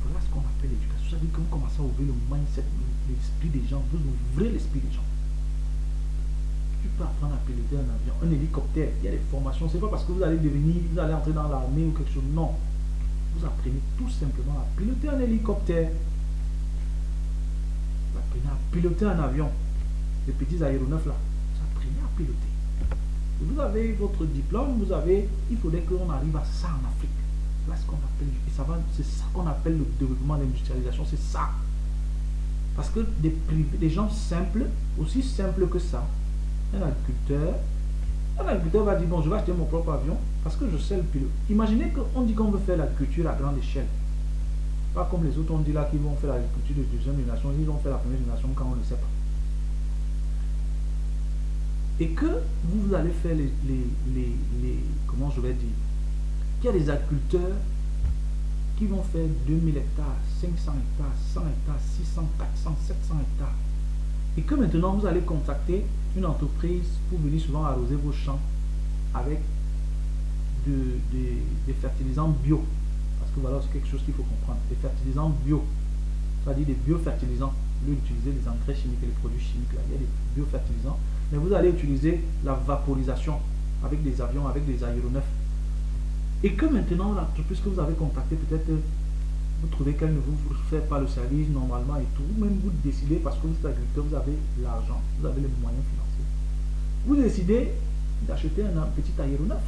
Voilà ce qu'on appelle l'éducation. Ça veut dire que vous commencez à ouvrir le mindset, l'esprit des gens. Vous ouvrez l'esprit des gens. Tu peux apprendre à piloter un avion, un hélicoptère. Il y a des formations. C'est pas parce que vous allez entrer dans l'armée ou quelque chose. Non. Vous apprenez tout simplement à piloter un hélicoptère. Vous apprenez à piloter un avion. Les petits aéronefs là. Vous apprenez à piloter. Vous avez votre diplôme, il faudrait qu'on arrive à ça en Afrique. Là, ce qu'on appelle, c'est ça qu'on appelle le développement, l'industrialisation, c'est ça. Parce que des gens simples, aussi simples que ça, un agriculteur va dire, bon, je vais acheter mon propre avion parce que je sais le pilote. Imaginez qu'on dit qu'on veut faire l'agriculture à grande échelle. Pas comme les autres, on dit là qu'ils vont faire l'agriculture de deuxième génération, ils vont faire la première génération quand on ne le sait pas. Et que vous allez faire comment je vais dire, qu'il y a des agriculteurs qui vont faire 2000 hectares, 500 hectares, 100 hectares, 600, 400, 700 hectares. Et que maintenant vous allez contacter une entreprise pour venir souvent arroser vos champs avec des fertilisants bio. Parce que voilà, c'est quelque chose qu'il faut comprendre. Des fertilisants bio, c'est-à-dire des biofertilisants. Au lieu d'utiliser des engrais chimiques et les produits chimiques, là, il y a des biofertilisants. Mais vous allez utiliser la vaporisation avec des avions, avec des aéronefs. Et que maintenant, l'entreprise que vous avez contactée, peut-être vous trouvez qu'elle ne vous fait pas le service normalement et tout. Même vous décidez, parce que vous êtes agriculteur, vous avez l'argent, vous avez les moyens financiers. Vous décidez d'acheter un petit aéronef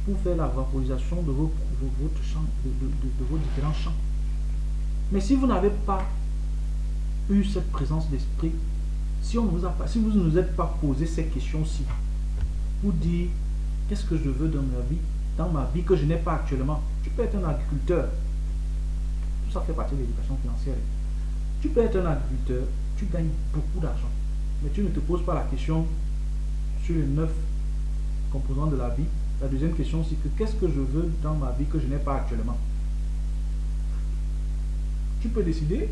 pour faire la vaporisation de votre champ, de vos différents champs. Mais si vous n'avez pas eu cette présence d'esprit, si vous ne nous êtes pas posé ces questions-ci, pour dire qu'est-ce que je veux dans ma vie que je n'ai pas actuellement. Tu peux être un agriculteur, tout ça fait partie de l'éducation financière. Tu peux être un agriculteur, tu gagnes beaucoup d'argent, mais tu ne te poses pas la question sur les 9 composants de la vie. La deuxième question, c'est que qu'est-ce que je veux dans ma vie que je n'ai pas actuellement. Tu peux décider,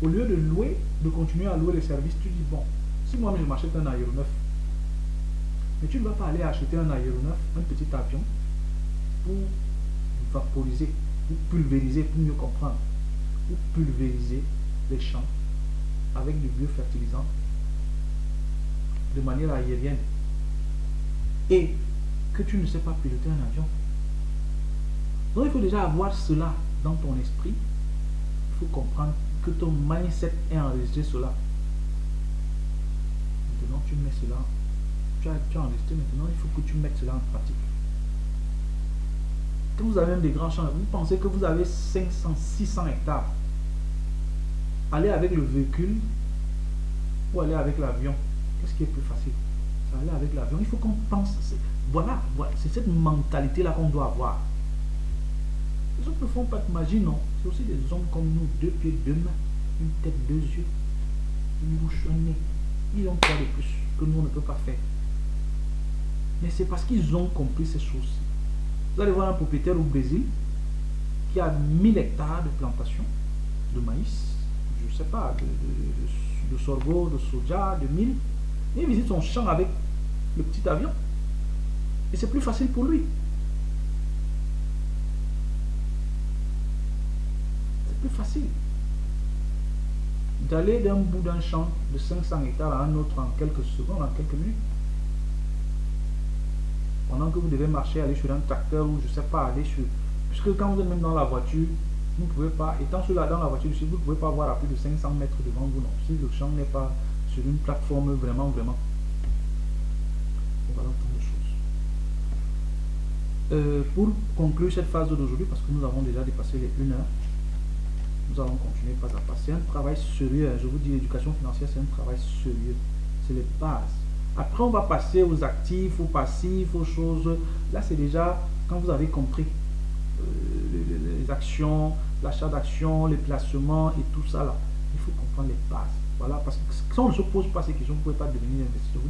au lieu de louer, de continuer à louer les services, tu dis bon, si moi-même je m'achète un aéronef, mais tu ne vas pas aller acheter un aéronef, un petit avion, pour vaporiser, pour pulvériser, pour mieux comprendre, pour pulvériser les champs avec du biofertilisant de manière aérienne, et que tu ne sais pas piloter un avion. Donc il faut déjà avoir cela dans ton esprit. Il faut comprendre que ton mindset est enregistré cela. Maintenant tu mets cela, tu as enregistré, maintenant il faut que tu mettes cela en pratique. Quand vous avez même des grands champs, vous pensez que vous avez 500, 600 hectares, allez avec le véhicule ou aller avec l'avion, qu'est-ce qui est plus facile? Aller avec l'avion. Il faut qu'on pense, voilà, c'est cette mentalité là qu'on doit avoir. Les autres ne font pas de magie, non. C'est aussi des hommes comme nous, 2 pieds, 2 mains, une tête, 2 yeux, une bouche, un nez. Ils ont quoi de plus que nous on ne peut pas faire? Mais c'est parce qu'ils ont compris ces choses. Vous allez voir un propriétaire au Brésil qui a 1000 hectares de plantation de maïs, je sais pas, de sorgho, de soja, de mil. Il visite son champ avec le petit avion. Et c'est plus facile pour lui. C'est plus facile d'aller d'un bout d'un champ de 500 hectares à un autre en quelques secondes, en quelques minutes. Pendant que vous devez marcher, aller sur un tracteur ou je sais pas, aller sur... Puisque quand vous êtes même dans la voiture, vous ne pouvez pas, étant dans la voiture, vous ne pouvez pas voir à plus de 500 mètres devant vous, non. Si le champ n'est pas sur une plateforme vraiment. Voilà autant de choses. Pour conclure cette phase d'aujourd'hui, parce que nous avons déjà dépassé les 1 heure, nous allons continuer pas à pas. C'est un travail sérieux. Je vous dis, l'éducation financière, c'est un travail sérieux. C'est les bases. Après, on va passer aux actifs, aux passifs, aux choses. Là, c'est déjà quand vous avez compris les actions, l'achat d'actions, les placements et tout ça là. Il faut comprendre les bases. Voilà, parce que si on ne se pose pas ces questions, vous ne pouvez pas devenir investisseur.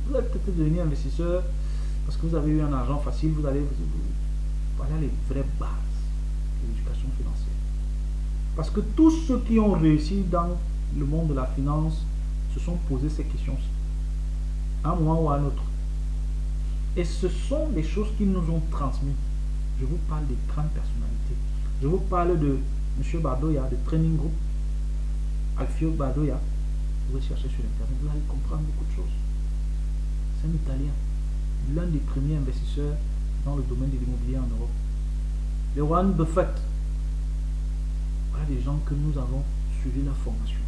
Vous allez peut-être devenir investisseur parce que vous avez eu un argent facile. Voilà les vraies bases de l'éducation financière. Parce que tous ceux qui ont réussi dans le monde de la finance se sont posés ces questions-ci, à un moment ou à un autre. Et ce sont des choses qu'ils nous ont transmises. Je vous parle des grandes personnalités. Je vous parle de M. Badoya, de Training Group, Alfio Badoya. Vous pouvez chercher sur Internet, vous allez comprendre beaucoup de choses. C'est un Italien, l'un des premiers investisseurs dans le domaine de l'immobilier en Europe. Le Warren Buffett. Voilà des gens que nous avons suivi la formation.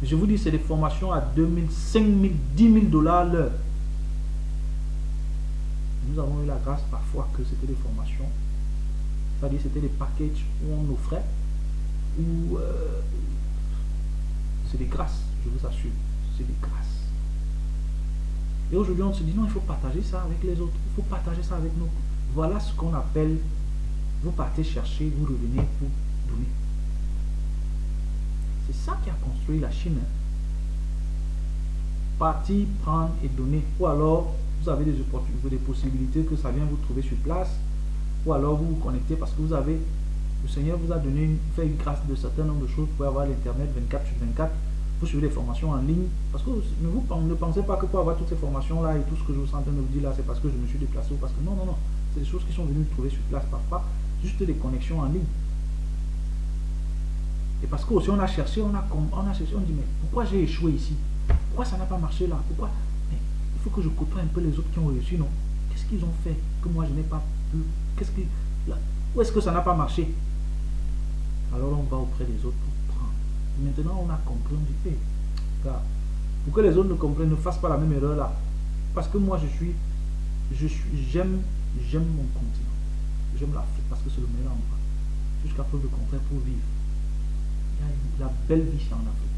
Je vous dis, c'est des formations à 2000, 5000, 10 000 dollars l'heure. Nous avons eu la grâce parfois que c'était des formations, c'est-à-dire c'était des packages où on offrait, où c'est des grâces, je vous assure, c'est des grâces. Et aujourd'hui on se dit non, il faut partager ça avec les autres, il faut partager ça avec nous. Voilà ce qu'on appelle, vous partez chercher, vous revenez pour donner. C'est ça qui a construit la Chine. Partir, prendre et donner. Ou alors, vous avez des opportunités, des possibilités que ça vient vous trouver sur place. Ou alors, vous vous connectez parce que vous avez, le Seigneur vous a donné, fait une grâce de certain nombre de choses. Vous pouvez avoir l'internet 24 sur 24. Vous suivez des formations en ligne. Parce que ne pensez pas que pour avoir toutes ces formations-là et tout ce que je vous entends de vous dire là, c'est parce que je me suis déplacé ou parce que non. C'est des choses qui sont venues me trouver sur place parfois. Juste des connexions en ligne. Et parce qu'aussi on a cherché, on dit mais pourquoi j'ai échoué ici? Pourquoi ça n'a pas marché là? Pourquoi? Mais il faut que je côtoie un peu les autres qui ont réussi, non? Qu'est-ce qu'ils ont fait que moi je n'ai pas pu? Où est-ce que ça n'a pas marché? Alors on va auprès des autres pour prendre. Maintenant on a compris, on dit pour que les autres ne comprennent, ne fassent pas la même erreur là. Parce que moi je suis j'aime mon continent. J'aime l'Afrique parce que c'est le meilleur endroit. Jusqu'à preuve de contraire pour vivre. Il y a la belle vie ici en Afrique.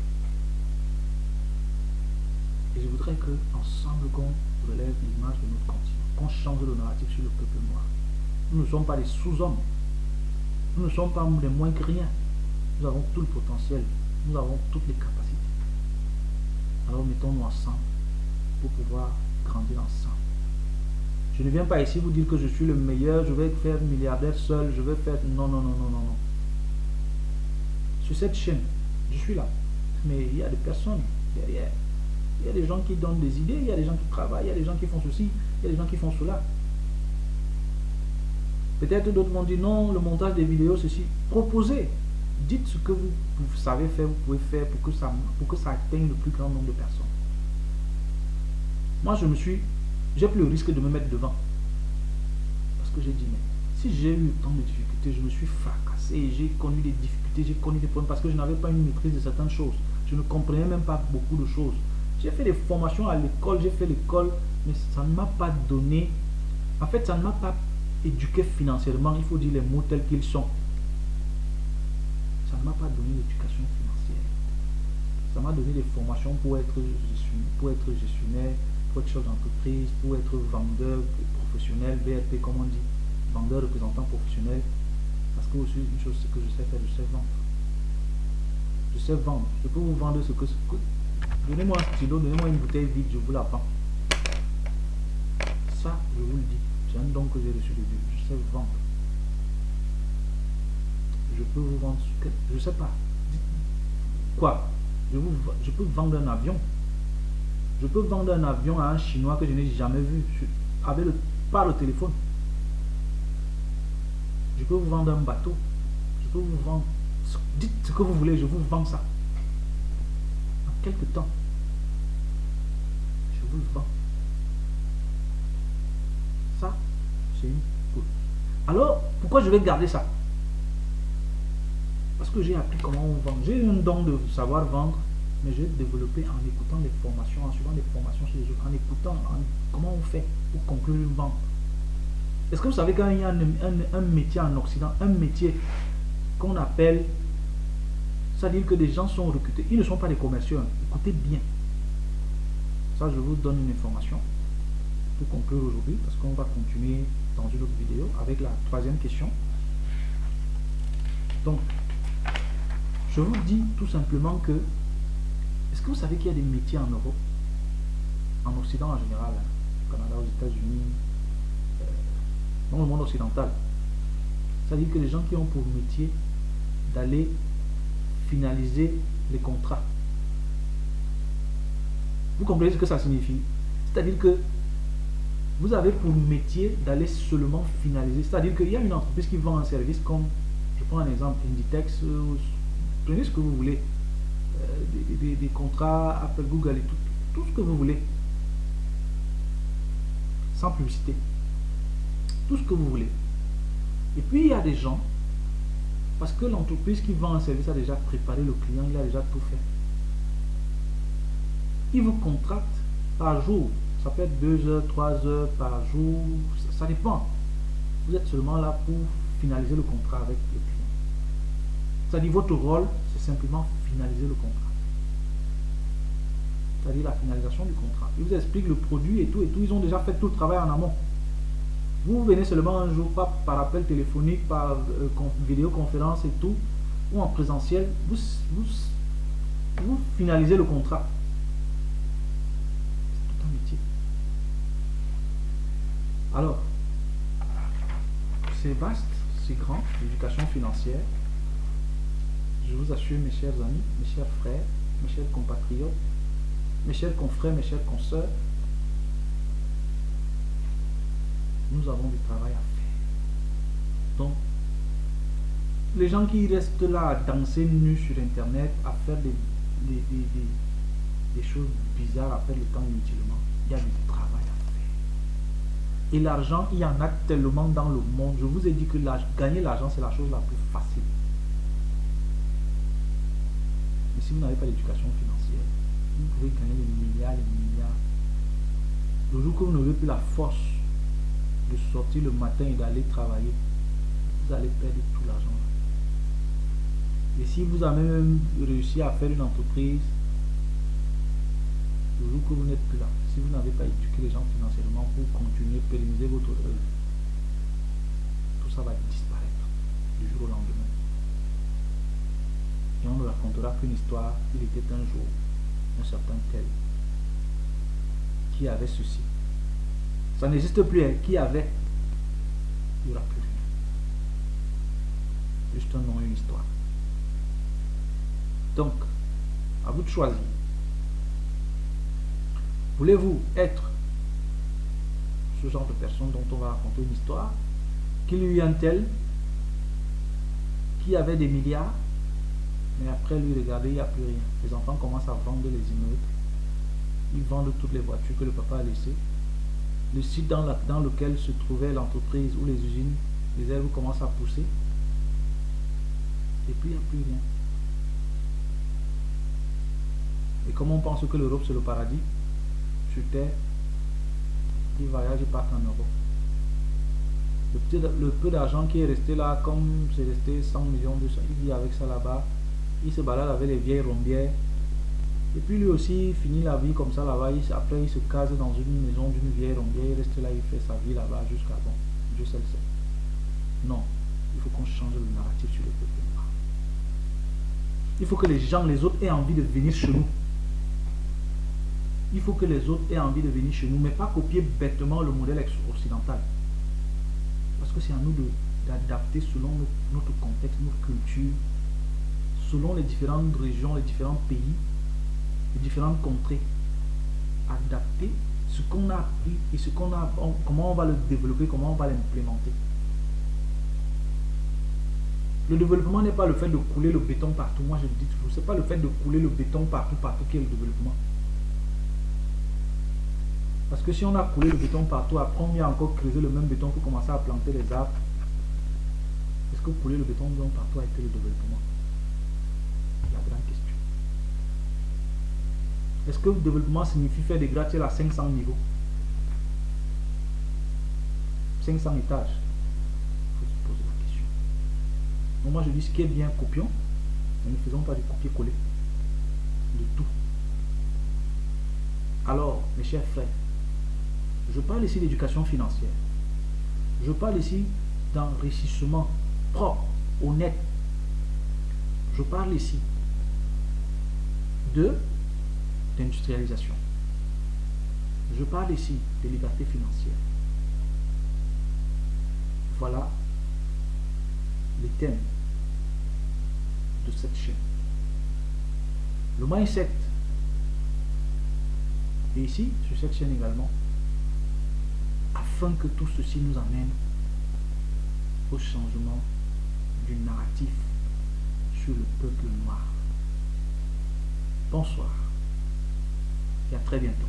Et je voudrais que ensemble qu'on relève l'image de notre continent, qu'on change le narratif sur le peuple noir. Nous ne sommes pas des sous-hommes. Nous ne sommes pas des moins que rien. Nous avons tout le potentiel. Nous avons toutes les capacités. Alors mettons-nous ensemble pour pouvoir grandir ensemble. Je ne viens pas ici vous dire que je suis le meilleur, je vais faire milliardaire seul, je vais faire... Non, non, non, non, non, non. Sur cette chaîne, je suis là. Mais il y a des personnes derrière. Il y a des gens qui donnent des idées, il y a des gens qui travaillent, il y a des gens qui font ceci, il y a des gens qui font cela. Peut-être d'autres vont dire non, le montage des vidéos, ceci. Proposez. Dites ce que vous savez faire, vous pouvez faire pour que ça atteigne le plus grand nombre de personnes. Moi, j'ai pris le risque de me mettre devant. Parce que j'ai dit, mais si j'ai eu tant de difficultés, je me suis fracassé, j'ai connu des difficultés, j'ai connu des problèmes parce que je n'avais pas une maîtrise de certaines choses. Je ne comprenais même pas beaucoup de choses. J'ai fait des formations à l'école, j'ai fait l'école, mais ça ne m'a pas donné, en fait, ça ne m'a pas éduqué financièrement, il faut dire les mots tels qu'ils sont. Ça ne m'a pas donné l'éducation financière. Ça m'a donné des formations pour être gestionnaire, pour être chef d'entreprise, pour être vendeur professionnel, BRP comme on dit, vendeur représentant professionnel. Parce que aussi une chose c'est que je sais faire, je sais vendre. Je sais vendre. Je peux vous vendre ce que... Donnez-moi un stylo, donnez-moi une bouteille vide, je vous la vends. Ça, je vous le dis, c'est un don que j'ai reçu de Dieu. Je sais vendre. Je peux vous vendre, je ne sais pas. Quoi? Je peux vendre un avion. Je peux vendre un avion à un Chinois que je n'ai jamais vu par le téléphone. Je peux vous vendre un bateau. Je peux vous vendre... Dites ce que vous voulez, je vous vends ça. En quelques temps. Je vous le vends. Ça, c'est une poule. Alors, pourquoi je vais garder ça? Parce que j'ai appris comment on vend. J'ai eu un don de savoir vendre, mais j'ai développé en écoutant des formations, en suivant des formations chez les autres, en écoutant comment on fait pour conclure une vente. Est-ce que vous savez qu'il y a un métier en Occident, un métier qu'on appelle, c'est-à-dire que des gens sont recrutés, ils ne sont pas des commerciaux, écoutez bien. Ça, je vous donne une information pour conclure aujourd'hui, parce qu'on va continuer dans une autre vidéo avec la troisième question. Donc, je vous dis tout simplement que, est-ce que vous savez qu'il y a des métiers en Europe, en Occident en général, au Canada, aux États-Unis, dans le monde occidental, c'est-à-dire que les gens qui ont pour métier d'aller finaliser les contrats. Vous comprenez ce que ça signifie? C'est-à-dire que vous avez pour métier d'aller seulement finaliser. C'est-à-dire qu'il y a une entreprise qui vend un service comme, je prends un exemple, Inditex, prenez ce que vous voulez, des contrats, Apple, Google et tout ce que vous voulez, sans publicité, tout ce que vous voulez. Et puis il y a des gens, parce que l'entreprise qui vend un service a déjà préparé le client, il a déjà tout fait. Il vous contracte par jour, ça peut être 2 heures, 3 heures par jour, ça dépend. Vous êtes seulement là pour finaliser le contrat avec le client. C'est-à-dire votre rôle, c'est simplement finaliser le contrat. C'est-à-dire la finalisation du contrat. Ils vous expliquent le produit et tout, ils ont déjà fait tout le travail en amont. Vous venez seulement un jour, pas par appel téléphonique, par vidéoconférence et tout, ou en présentiel, vous finalisez le contrat. C'est tout un métier. Alors, c'est vaste, c'est grand, l'éducation financière. Je vous assure, mes chers amis, mes chers frères, mes chers compatriotes, mes chers confrères, mes chers consoeurs, nous avons du travail à faire. Donc, les gens qui restent là à danser nus sur Internet, à faire des choses bizarres, à perdre le temps inutilement, il y a du travail à faire. Et l'argent, il y en a tellement dans le monde. Je vous ai dit que gagner l'argent, c'est la chose la plus facile. Mais si vous n'avez pas d'éducation financière, vous pouvez gagner des milliards et des milliards. Le jour que vous n'aurez plus la force de sortir le matin et d'aller travailler, vous allez perdre tout l'argent. Et si vous avez même réussi à faire une entreprise, le jour que vous n'êtes plus là, si vous n'avez pas éduqué les gens financièrement pour continuer à pérenniser votre œuvre, tout ça va disparaître du jour au lendemain. Et on ne racontera qu'une histoire. Il était un jour un certain tel qui avait ceci. Ça n'existe plus, hein. Qui avait, il n'y aura plus rien. Juste un nom et une histoire. Donc, à vous de choisir. Voulez-vous être ce genre de personne dont on va raconter une histoire, qu'il y eut un tel qui avait des milliards, mais après lui, regardez, il n'y a plus rien. Les enfants commencent à vendre les immeubles, ils vendent toutes les voitures que le papa a laissées. Le site dans lequel se trouvait l'entreprise ou les usines, les herbes commencent à pousser, et puis il n'y a plus rien. Et comme on pense que l'Europe c'est le paradis, sur terre, ils voyagent et partent en Europe. Le peu d'argent qui est resté là, comme c'est resté 100 millions, il vit avec ça là-bas, il se balade avec les vieilles rombières, et puis lui aussi il finit la vie comme ça là-bas, après il se case dans une maison d'une vieille rombière, il reste là, il fait sa vie là-bas jusqu'à bon, Dieu seul sait. Non, il faut qu'on change le narratif sur le peuple noir. Il faut que les gens, les autres aient envie de venir chez nous. Il faut que les autres aient envie de venir chez nous, mais pas copier bêtement le modèle occidental. Parce que c'est à nous d'adapter selon notre contexte, notre culture, selon les différentes régions, les différents pays, les différentes contrées. Adapter ce qu'on a appris et comment on va le développer, comment on va l'implémenter. Le développement n'est pas le fait de couler le béton partout. Moi je le dis toujours, c'est pas le fait de couler le béton partout qui est le développement. Parce que si on a coulé le béton partout, après on vient encore creuser le même béton pour commencer à planter les arbres. Est-ce que couler le béton partout a été le développement? La grande question. Est-ce que le développement signifie faire des gratte-ciels à 500 niveaux? 500 étages? Il faut se poser la question. Donc moi je dis ce qui est bien, copions, mais ne faisons pas du copier-coller. De tout. Alors, mes chers frères, je parle ici d'éducation financière. Je parle ici d'enrichissement propre, honnête. Je parle ici d'industrialisation. Je parle ici de liberté financière. Voilà les thèmes de cette chaîne. Le mindset. Et ici, sur cette chaîne également, afin que tout ceci nous amène au changement du narratif sur le peuple noir. Bonsoir et à très bientôt.